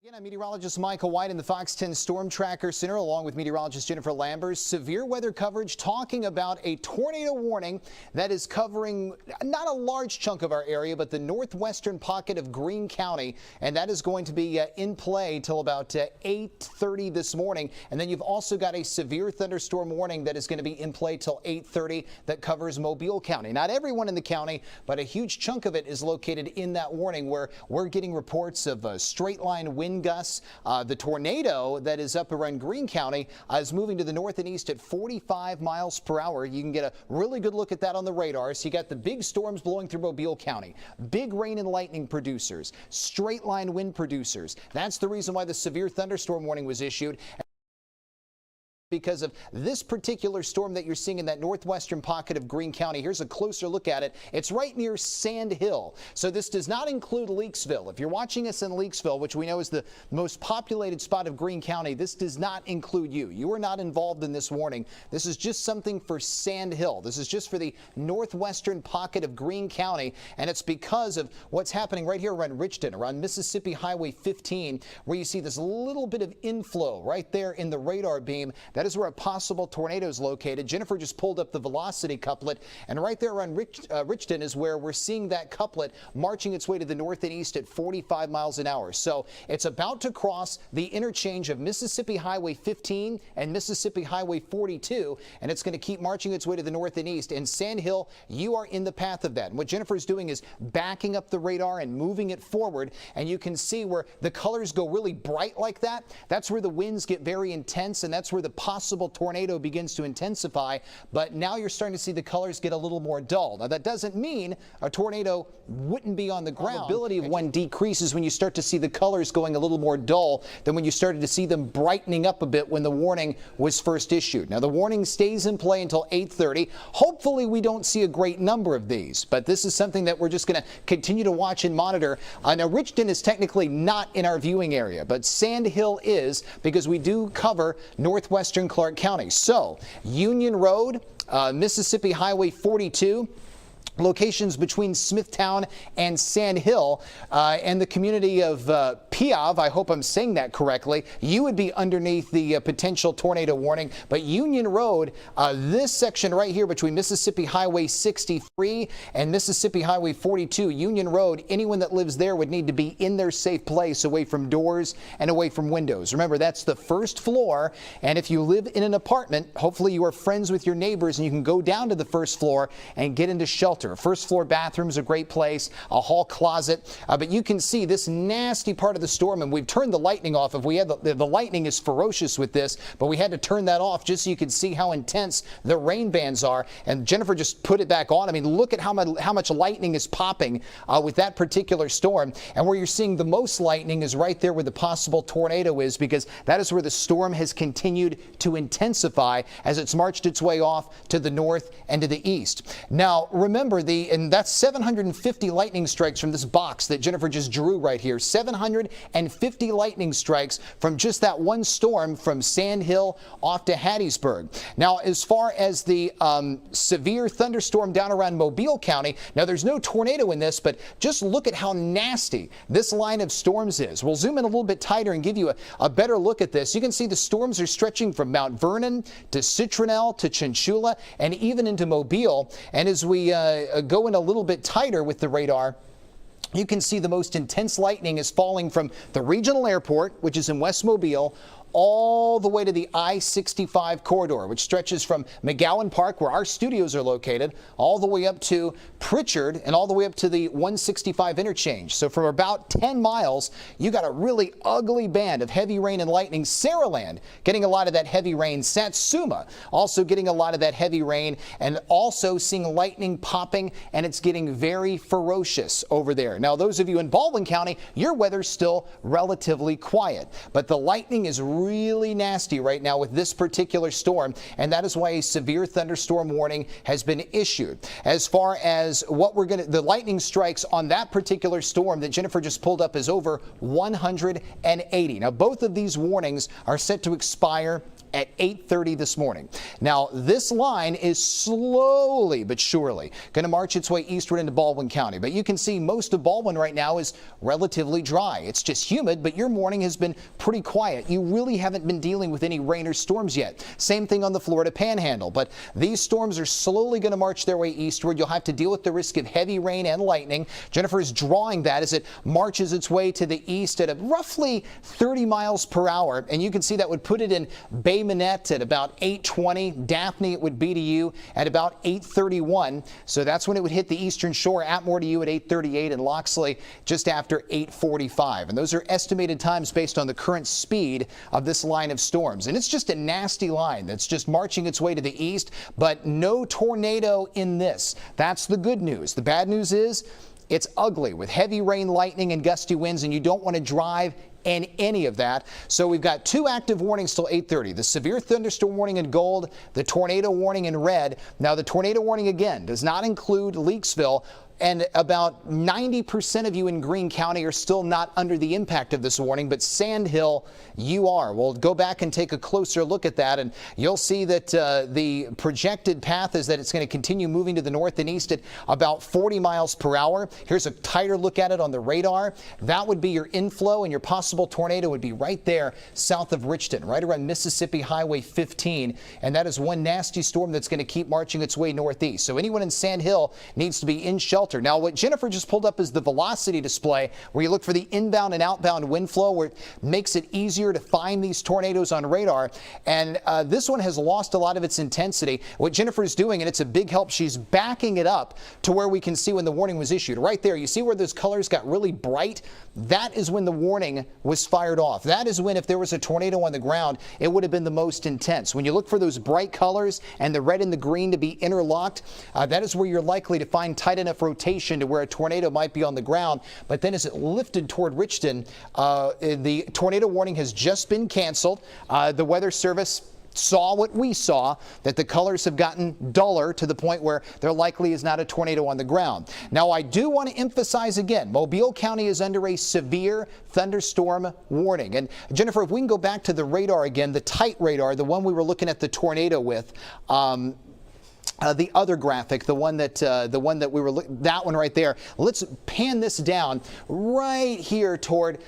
Again, I'm meteorologist Michael White in the Fox 10 Storm Tracker Center, along with meteorologist Jennifer Lambers. Severe weather coverage talking about a tornado warning that is covering not a large chunk of our area, but the northwestern pocket of Greene County. And that is going to be in play till about 8:30 this morning. And then you've also got a severe thunderstorm warning that is going to be in play till 8:30 that covers Mobile County. Not everyone in the county, but a huge chunk of it is located in that warning, where we're getting reports of straight line wind gusts. The tornado that is up around Greene County is moving to the north and east at 45 miles per hour. You can get a really good look at that on the radar. So you got the big storms blowing through Mobile County, big rain and lightning producers, straight line wind producers. That's the reason why the severe thunderstorm warning was issued, because of this particular storm that you're seeing in that northwestern pocket of Greene County. Here's a closer look at it. It's right near Sand Hill. So this does not include Leakesville. If you're watching us in Leakesville, which we know is the most populated spot of Greene County, this does not include you. You are not involved in this warning. This is just something for Sand Hill. This is just for the northwestern pocket of Greene County, and it's because of what's happening right here around Richton, around Mississippi Highway 15, where you see this little bit of inflow right there in the radar beam. That is where a possible tornado is located. Jennifer just pulled up the velocity couplet, and right there around Richton is where we're seeing that couplet marching its way to the north and east at 45 miles an hour. So it's about to cross the interchange of Mississippi Highway 15 and Mississippi Highway 42, and it's going to keep marching its way to the north and east. In Sand Hill, you are in the path of that. And what Jennifer is doing is backing up the radar and moving it forward, and you can see where the colors go really bright like that. That's where the winds get very intense, and that's where the possible tornado begins to intensify. But now you're starting to see the colors get a little more dull. Now that doesn't mean a tornado wouldn't be on the ground. The probability of one decreases when you start to see the colors going a little more dull than when you started to see them brightening up a bit when the warning was first issued. Now the warning stays in play until 8:30. Hopefully we don't see a great number of these, but this is something that we're just going to continue to watch and monitor. Now Richton is technically not in our viewing area, but Sand Hill is, because we do cover northwestern Clark County. So Union Road, Mississippi Highway 42, locations between Smithtown and Sand Hill, and the community of Piave, I hope I'm saying that correctly, you would be underneath the potential tornado warning. But Union Road, this section right here between Mississippi Highway 63 and Mississippi Highway 42, Union Road, anyone that lives there would need to be in their safe place, away from doors and away from windows. Remember, that's the first floor, and if you live in an apartment, hopefully you are friends with your neighbors and you can go down to the first floor and get into shelter. A first floor bathroom is a great place, a hall closet, but you can see this nasty part of the storm, and we've turned the lightning off. If we had the lightning is ferocious with this, but we had to turn that off just so you could see how intense the rain bands are. And Jennifer just put it back on. I mean, look at how much lightning is popping with that particular storm. And where you're seeing the most lightning is right there where the possible tornado is, because that is where the storm has continued to intensify as it's marched its way off to the north and to the east. Now, remember, and that's 750 lightning strikes from this box that Jennifer just drew right here. 750 lightning strikes from just that one storm from Sand Hill off to Hattiesburg. Now, as far as the severe thunderstorm down around Mobile County, now there's no tornado in this, but just look at how nasty this line of storms is. We'll zoom in a little bit tighter and give you a better look at this. You can see the storms are stretching from Mount Vernon to Citronelle to Chinchula and even into Mobile. And as we go in a little bit tighter with the radar, you can see the most intense lightning is falling from the regional airport, which is in West Mobile, all the way to the I-65 corridor, which stretches from McGowan Park, where our studios are located, all the way up to Pritchard and all the way up to the 165 interchange. So for about 10 miles, you got a really ugly band of heavy rain and lightning. Saraland getting a lot of that heavy rain. Satsuma also getting a lot of that heavy rain, and also seeing lightning popping, and it's getting very ferocious over there. Now, those of you in Baldwin County, your weather's still relatively quiet, but the lightning is really nasty right now with this particular storm, and that is why a severe thunderstorm warning has been issued. As far as what the lightning strikes on that particular storm that Jennifer just pulled up is over 180. Now, both of these warnings are set to expire at 8:30 this morning. Now, this line is slowly but surely going to march its way eastward into Baldwin County. But you can see most of Baldwin right now is relatively dry. It's just humid, but your morning has been pretty quiet. You really haven't been dealing with any rain or storms yet. Same thing on the Florida Panhandle. But these storms are slowly going to march their way eastward. You'll have to deal with the risk of heavy rain and lightning. Jennifer is drawing that as it marches its way to the east at roughly 30 miles per hour. And you can see that would put it in Bay Minette at about 8:20. Daphne, it would be to you at about 8:31. So that's when it would hit the eastern shore. Atmore to you at 8:38, and Loxley just after 8:45. And those are estimated times based on the current speed of this line of storms. And it's just a nasty line that's just marching its way to the east, but no tornado in this. That's the good news. The bad news is it's ugly with heavy rain, lightning, and gusty winds, and you don't want to drive in any of that. So we've got 2 active warnings till 8:30. The severe thunderstorm warning in gold, the tornado warning in red. Now, the tornado warning, again, does not include Leakesville. And about 90% of you in Greene County are still not under the impact of this warning, but Sand Hill, you are. We'll go back and take a closer look at that, and you'll see that the projected path is that it's going to continue moving to the north and east at about 40 miles per hour. Here's a tighter look at it on the radar. That would be your inflow, and your possible tornado would be right there south of Richton, right around Mississippi Highway 15. And that is one nasty storm that's going to keep marching its way northeast. So anyone in Sand Hill needs to be in shelter. Now, what Jennifer just pulled up is the velocity display, where you look for the inbound and outbound wind flow, where it makes it easier to find these tornadoes on radar. And this one has lost a lot of its intensity. What Jennifer's doing, and it's a big help, she's backing it up to where we can see when the warning was issued. Right there, you see where those colors got really bright? That is when the warning was fired off. That is when, if there was a tornado on the ground, it would have been the most intense. When you look for those bright colors and the red and the green to be interlocked, that is where you're likely to find tight enough rotation to where a tornado might be on the ground. But then as it lifted toward Richton, the tornado warning has just been canceled. The Weather Service saw what we saw, that the colors have gotten duller to the point where there likely is not a tornado on the ground. Now, I do want to emphasize again, Mobile County is under a severe thunderstorm warning. And Jennifer, if we can go back to the radar again, the tight radar, the one we were looking at the tornado with, the other graphic, the one that we were that one right there. Let's pan this down right here toward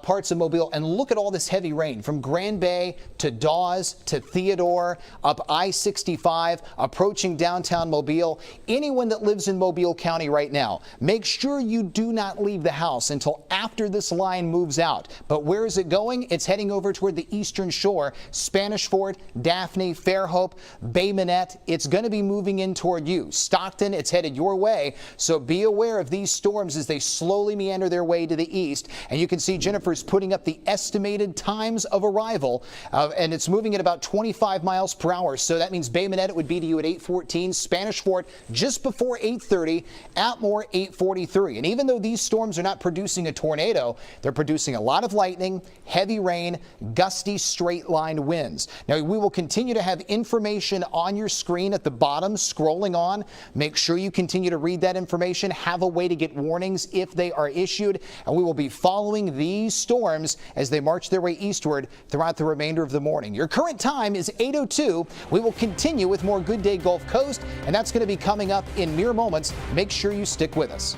parts of Mobile and look at all this heavy rain from Grand Bay to Dawes to Theodore, up I-65, approaching downtown Mobile. Anyone that lives in Mobile County right now, make sure you do not leave the house until after this line moves out. But where is it going? It's heading over toward the eastern shore, Spanish Fort, Daphne, Fairhope, Bay Minette. It's going to be moving in toward you. Stockton, it's headed your way. So be aware of these storms as they slowly meander their way to the east. And you can see Jennifer's putting up the estimated times of arrival, and it's moving at about 25 miles per hour. So that means Bay Minette, it would be to you at 8:14, Spanish Fort just before 8:30, Atmore 8:43. And even though these storms are not producing a tornado, they're producing a lot of lightning, heavy rain, gusty straight line winds. Now, we will continue to have information on your screen at the bottom, scrolling on. Make sure you continue to read that information. Have a way to get warnings if they are issued. And we will be following these storms as they march their way eastward throughout the remainder of the morning. Your current time is 8:02. We will continue with more Good Day Gulf Coast, and that's going to be coming up in mere moments. Make sure you stick with us.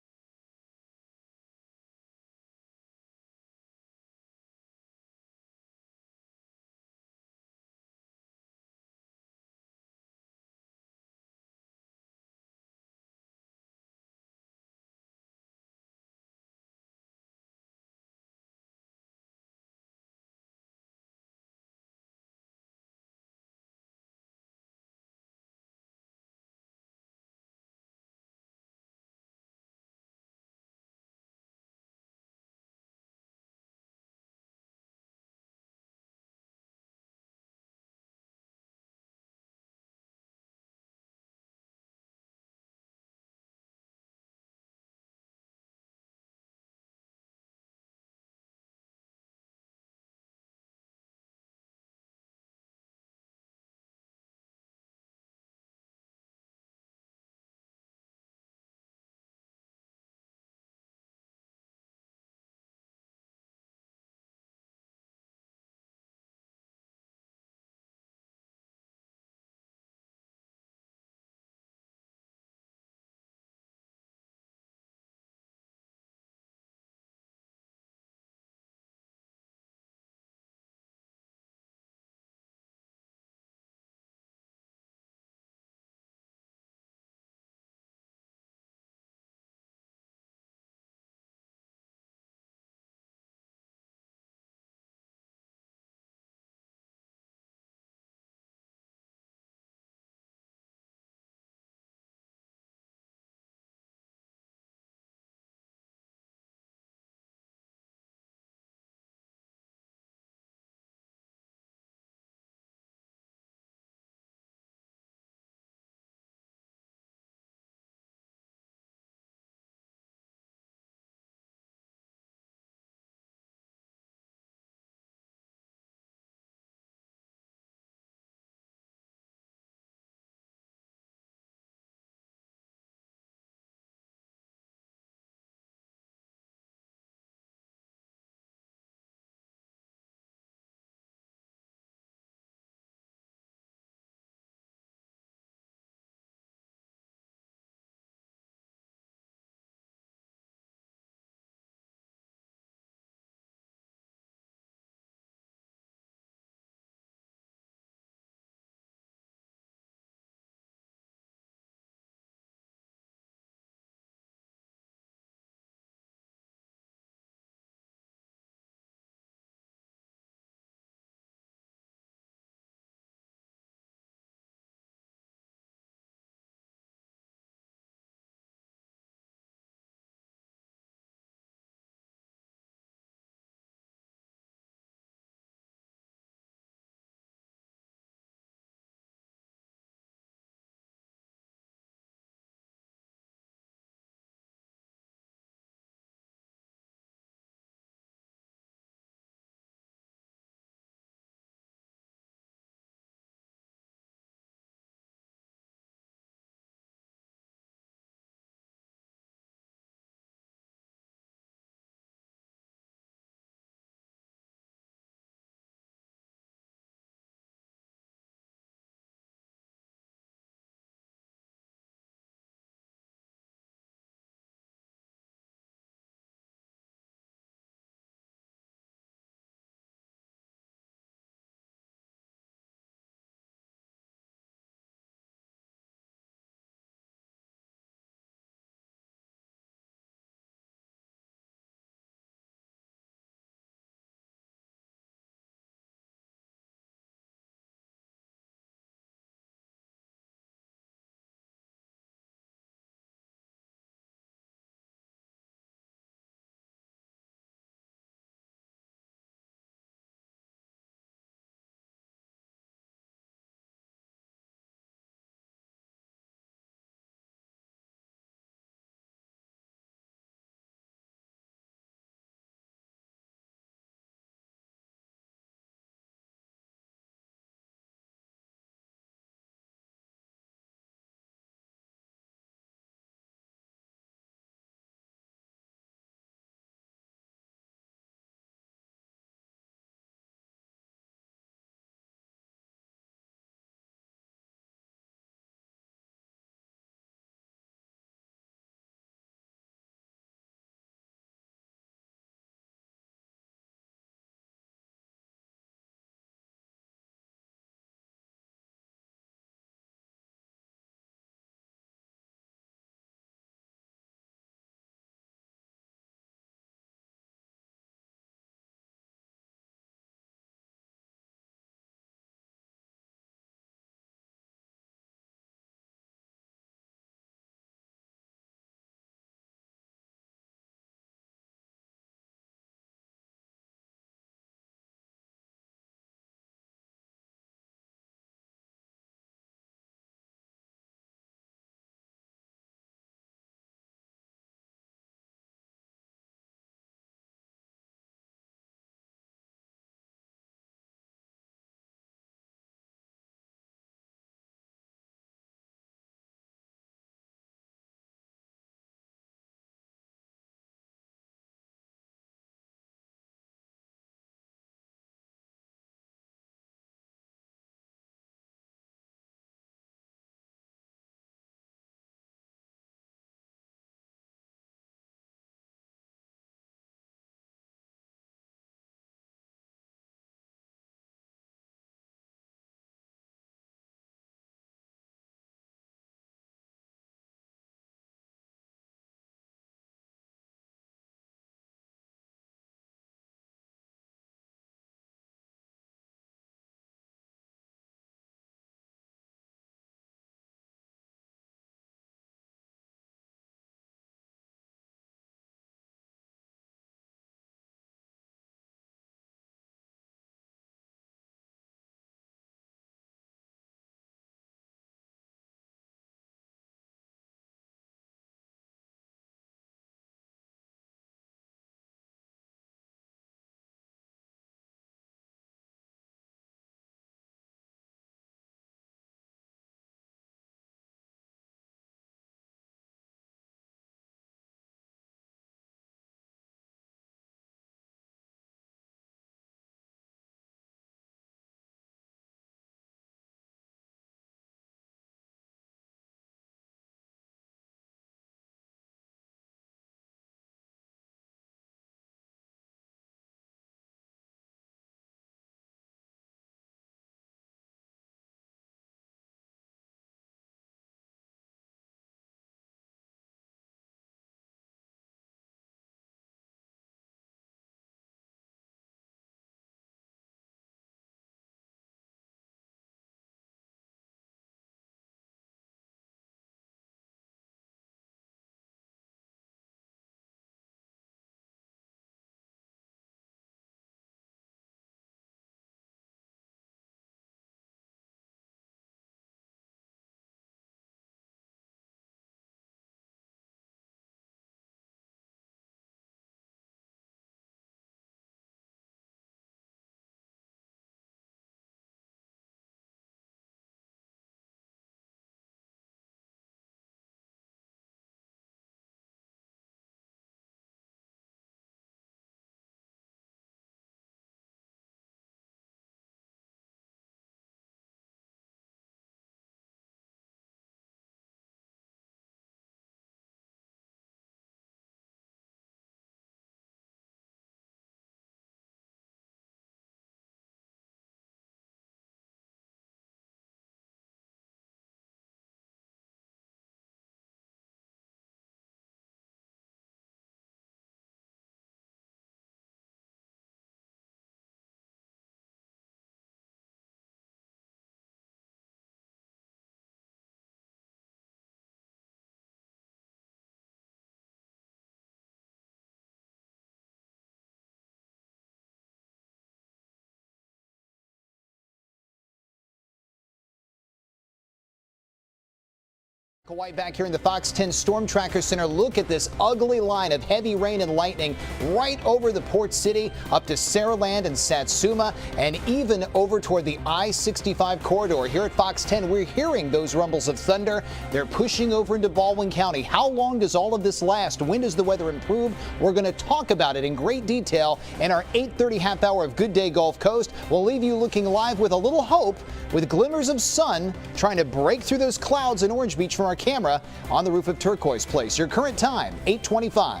White back here in the Fox 10 Storm Tracker Center. Look at this ugly line of heavy rain and lightning right over the port city, up to Saraland and Satsuma, and even over toward the I-65 corridor. Here at Fox 10, we're hearing those rumbles of thunder. They're pushing over into Baldwin County. How long does all of this last? When does the weather improve? We're going to talk about it in great detail in our 8:30 half hour of Good Day Gulf Coast. We'll leave you looking live with a little hope, with glimmers of sun trying to break through those clouds in Orange Beach from our camera on the roof of Turquoise Place. Your current time, 8:25.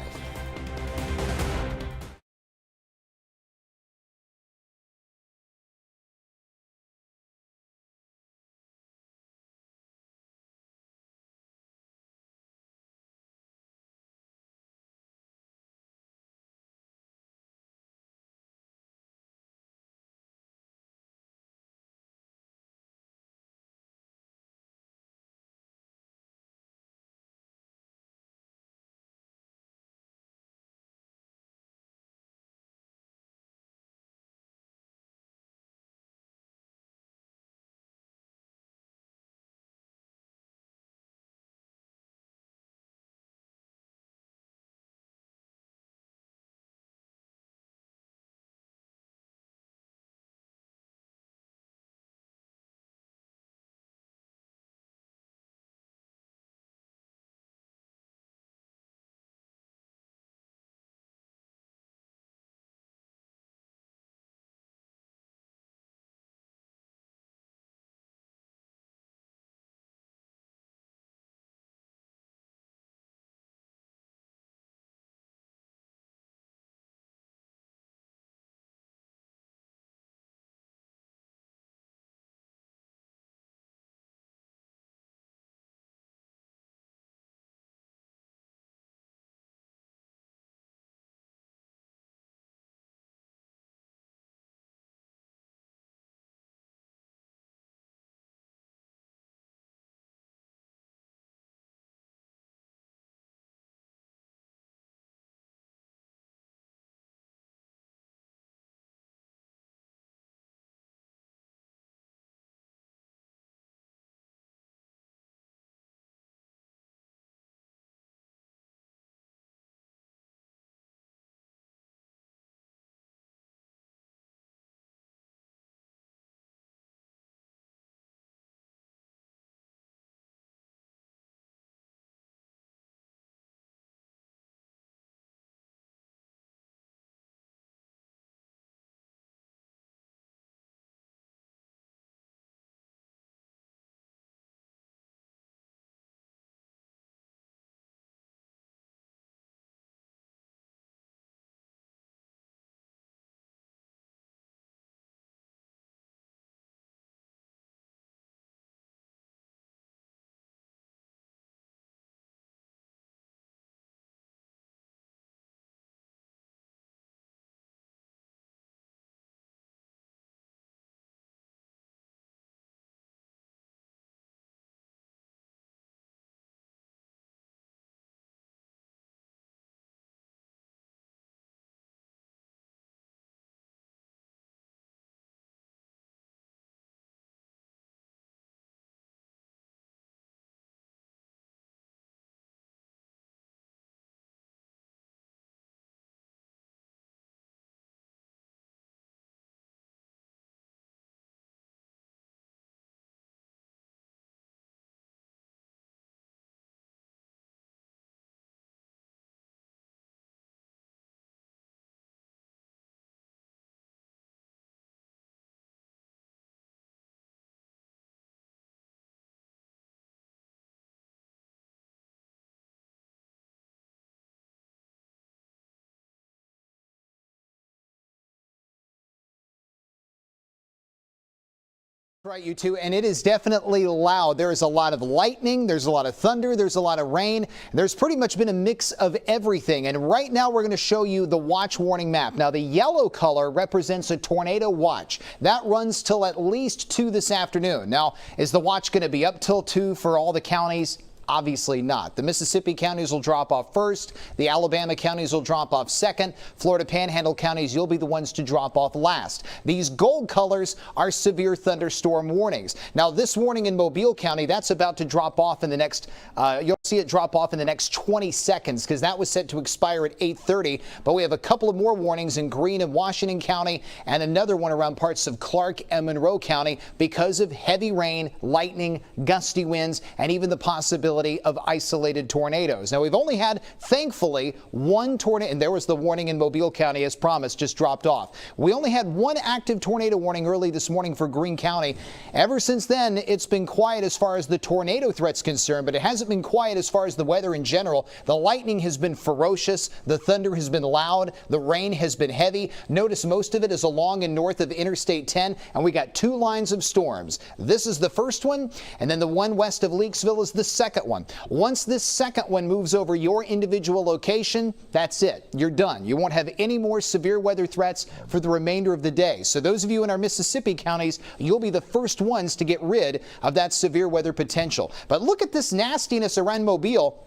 Right, you two, and it is definitely loud. There is a lot of lightning, there's a lot of thunder, there's a lot of rain. There's pretty much been a mix of everything. And right now we're going to show you the watch warning map. Now the yellow color represents a tornado watch. That runs till at least 2 this afternoon. Now, is the watch going to be up till 2 for all the counties? Obviously not. The Mississippi counties will drop off first. The Alabama counties will drop off second. Florida Panhandle counties, you'll be the ones to drop off last. These gold colors are severe thunderstorm warnings. Now, this warning in Mobile County, that's about to drop off in the next, you'll see it drop off in the next 20 seconds because that was set to expire at 8:30. But we have a couple of more warnings in Greene and Washington County and another one around parts of Clark and Monroe County because of heavy rain, lightning, gusty winds, and even the possibility of isolated tornadoes. Now, we've only had, thankfully, one tornado, and there was the warning in Mobile County, as promised, just dropped off. We only had one active tornado warning early this morning for Greene County. Ever since then, it's been quiet as far as the tornado threat's concerned, but it hasn't been quiet as far as the weather in general. The lightning has been ferocious. The thunder has been loud. The rain has been heavy. Notice most of it is along and north of Interstate 10, and we got two lines of storms. This is the first one, and then the one west of Leakesville is the second one. Once this second one moves over your individual location, that's it. You're done. You won't have any more severe weather threats for the remainder of the day. So those of you in our Mississippi counties, you'll be the first ones to get rid of that severe weather potential. But look at this nastiness around Mobile.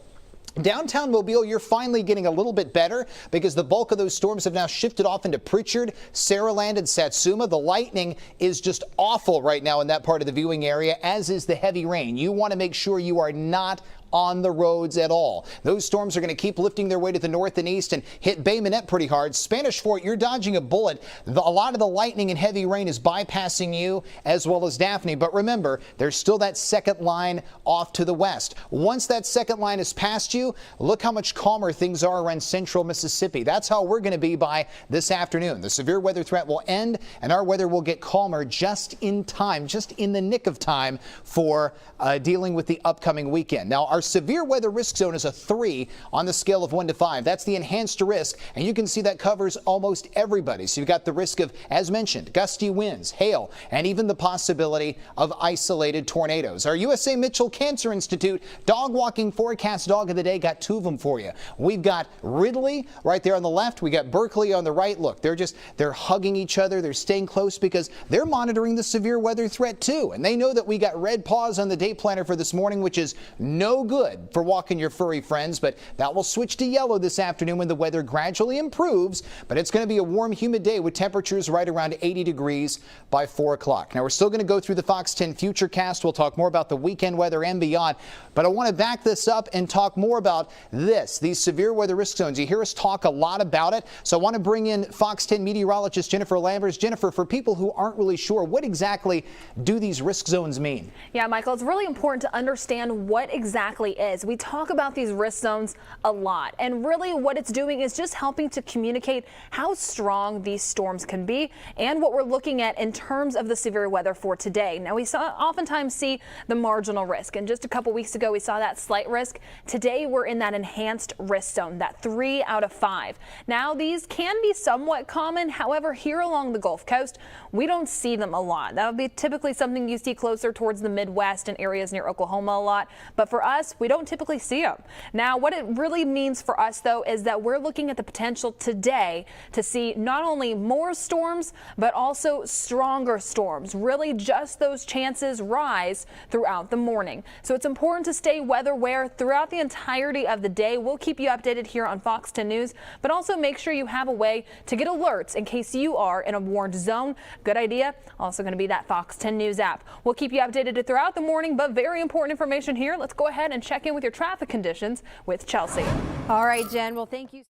Downtown Mobile, you're finally getting a little bit better because the bulk of those storms have now shifted off into Pritchard, Saraland, and Satsuma. The lightning is just awful right now in that part of the viewing area, as is the heavy rain. You want to make sure you are not on the roads at all. Those storms are going to keep lifting their way to the north and east and hit Bay Minette pretty hard. Spanish Fort, you're dodging a bullet. A lot of the lightning and heavy rain is bypassing you as well as Daphne. But remember, there's still that second line off to the west. Once that second line is past you, look how much calmer things are around central Mississippi. That's how we're going to be by this afternoon. The severe weather threat will end and our weather will get calmer just in time, just in the nick of time for dealing with the upcoming weekend. Now, our severe weather risk zone is a 3 on the scale of 1 to 5. That's the enhanced risk, and you can see that covers almost everybody. So you've got the risk of, as mentioned, gusty winds, hail, and even the possibility of isolated tornadoes. Our USA Mitchell Cancer Institute dog walking forecast dog of the day got 2 of them for you. We've got Ridley right there on the left. We got Berkeley on the right. Look, they're hugging each other. They're staying close because they're monitoring the severe weather threat too. And they know that we got red paws on the day planner for this morning, which is no good for walking your furry friends, but that will switch to yellow this afternoon when the weather gradually improves. But it's going to be a warm, humid day with temperatures right around 80 degrees by 4 o'clock. Now, we're still going to go through the Fox 10 Futurecast. We'll talk more about the weekend weather and beyond. But I want to back this up and talk more about these severe weather risk zones. You hear us talk a lot about it. So I want to bring in Fox 10 meteorologist Jennifer Lambers. Jennifer, for people who aren't really sure, what exactly do these risk zones mean? Yeah, Michael, it's really important to understand what exactly is. We talk about these risk zones a lot, and really what it's doing is just helping to communicate how strong these storms can be and what we're looking at in terms of the severe weather for today. Now, we oftentimes see the marginal risk, and just a couple weeks ago we saw that slight risk. Today we're in that enhanced risk zone, that 3 out of 5. Now, these can be somewhat common. However, here along the Gulf Coast, we don't see them a lot. That would be typically something you see closer towards the Midwest and areas near Oklahoma a lot. But for us, we don't typically see them. Now, what it really means for us, though, is that we're looking at the potential today to see not only more storms, but also stronger storms. Really, just those chances rise throughout the morning. So it's important to stay weather aware throughout the entirety of the day. We'll keep you updated here on Fox 10 News, but also make sure you have a way to get alerts in case you are in a warned zone. Good idea. Also going to be that Fox 10 News app. We'll keep you updated throughout the morning, but very important information here. Let's go ahead and check in with your traffic conditions with Chelsea. All right, Jen. Well, thank you.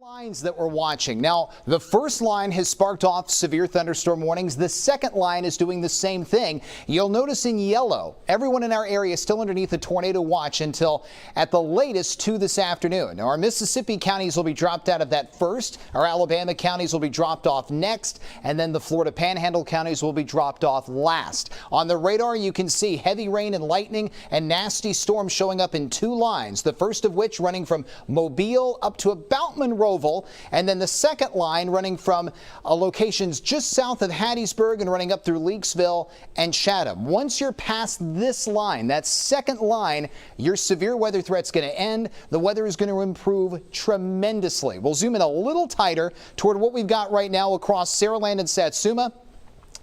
Lines that we're watching. Now, the first line has sparked off severe thunderstorm warnings. The second line is doing the same thing. You'll notice in yellow, everyone in our area is still underneath a tornado watch until at the latest 2 this afternoon. Now, our Mississippi counties will be dropped out of that first. Our Alabama counties will be dropped off next. And then the Florida Panhandle counties will be dropped off last. On the radar, you can see heavy rain and lightning and nasty storms showing up in 2 lines. The first of which running from Mobile up to about Monroe, and then the second line running from locations just south of Hattiesburg and running up through Leakesville and Chatham. Once you're past this line, that second line, your severe weather threat's going to end. The weather is going to improve tremendously. We'll zoom in a little tighter toward what we've got right now across Saraland and Satsuma.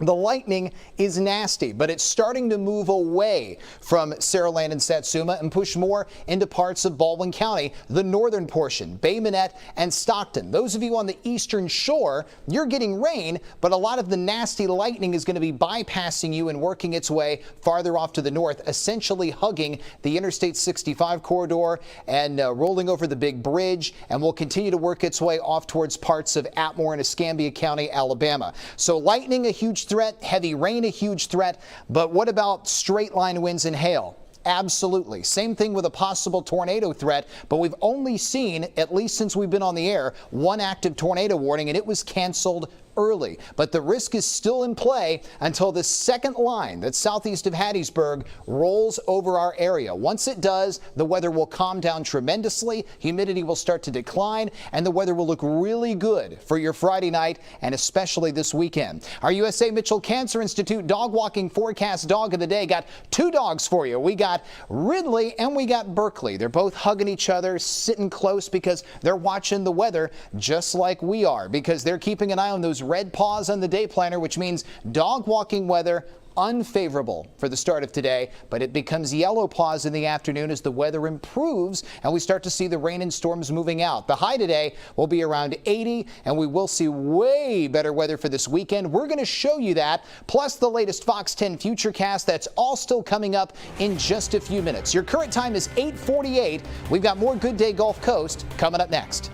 The lightning is nasty, but it's starting to move away from Saraland and Satsuma and push more into parts of Baldwin County, the northern portion, Bay Minette and Stockton. Those of you on the eastern shore, you're getting rain, but a lot of the nasty lightning is going to be bypassing you and working its way farther off to the north, essentially hugging the Interstate 65 corridor and rolling over the big bridge, and will continue to work its way off towards parts of Atmore and Escambia County, Alabama. So lightning, a huge threat, heavy rain, a huge threat, but what about straight line winds and hail? Absolutely. Same thing with a possible tornado threat, but we've only seen, at least since we've been on the air, 1 active tornado warning, and it was canceled early. But the risk is still in play until the second line that's southeast of Hattiesburg rolls over our area. Once it does, the weather will calm down tremendously, humidity will start to decline, and the weather will look really good for your Friday night and especially this weekend. Our USA Mitchell Cancer Institute dog walking forecast dog of the day got 2 dogs for you. We got Ridley and we got Berkeley. They're both hugging each other, sitting close because they're watching the weather just like we are, because they're keeping an eye on those red paws on the day planner, which means dog walking weather unfavorable for the start of today, but it becomes yellow paws in the afternoon as the weather improves and we start to see the rain and storms moving out. The high today will be around 80 and we will see way better weather for this weekend. We're going to show you that, plus the latest Fox 10 Futurecast. That's all still coming up in just a few minutes. Your current time is 8:48. We've got more Good Day Gulf Coast coming up next.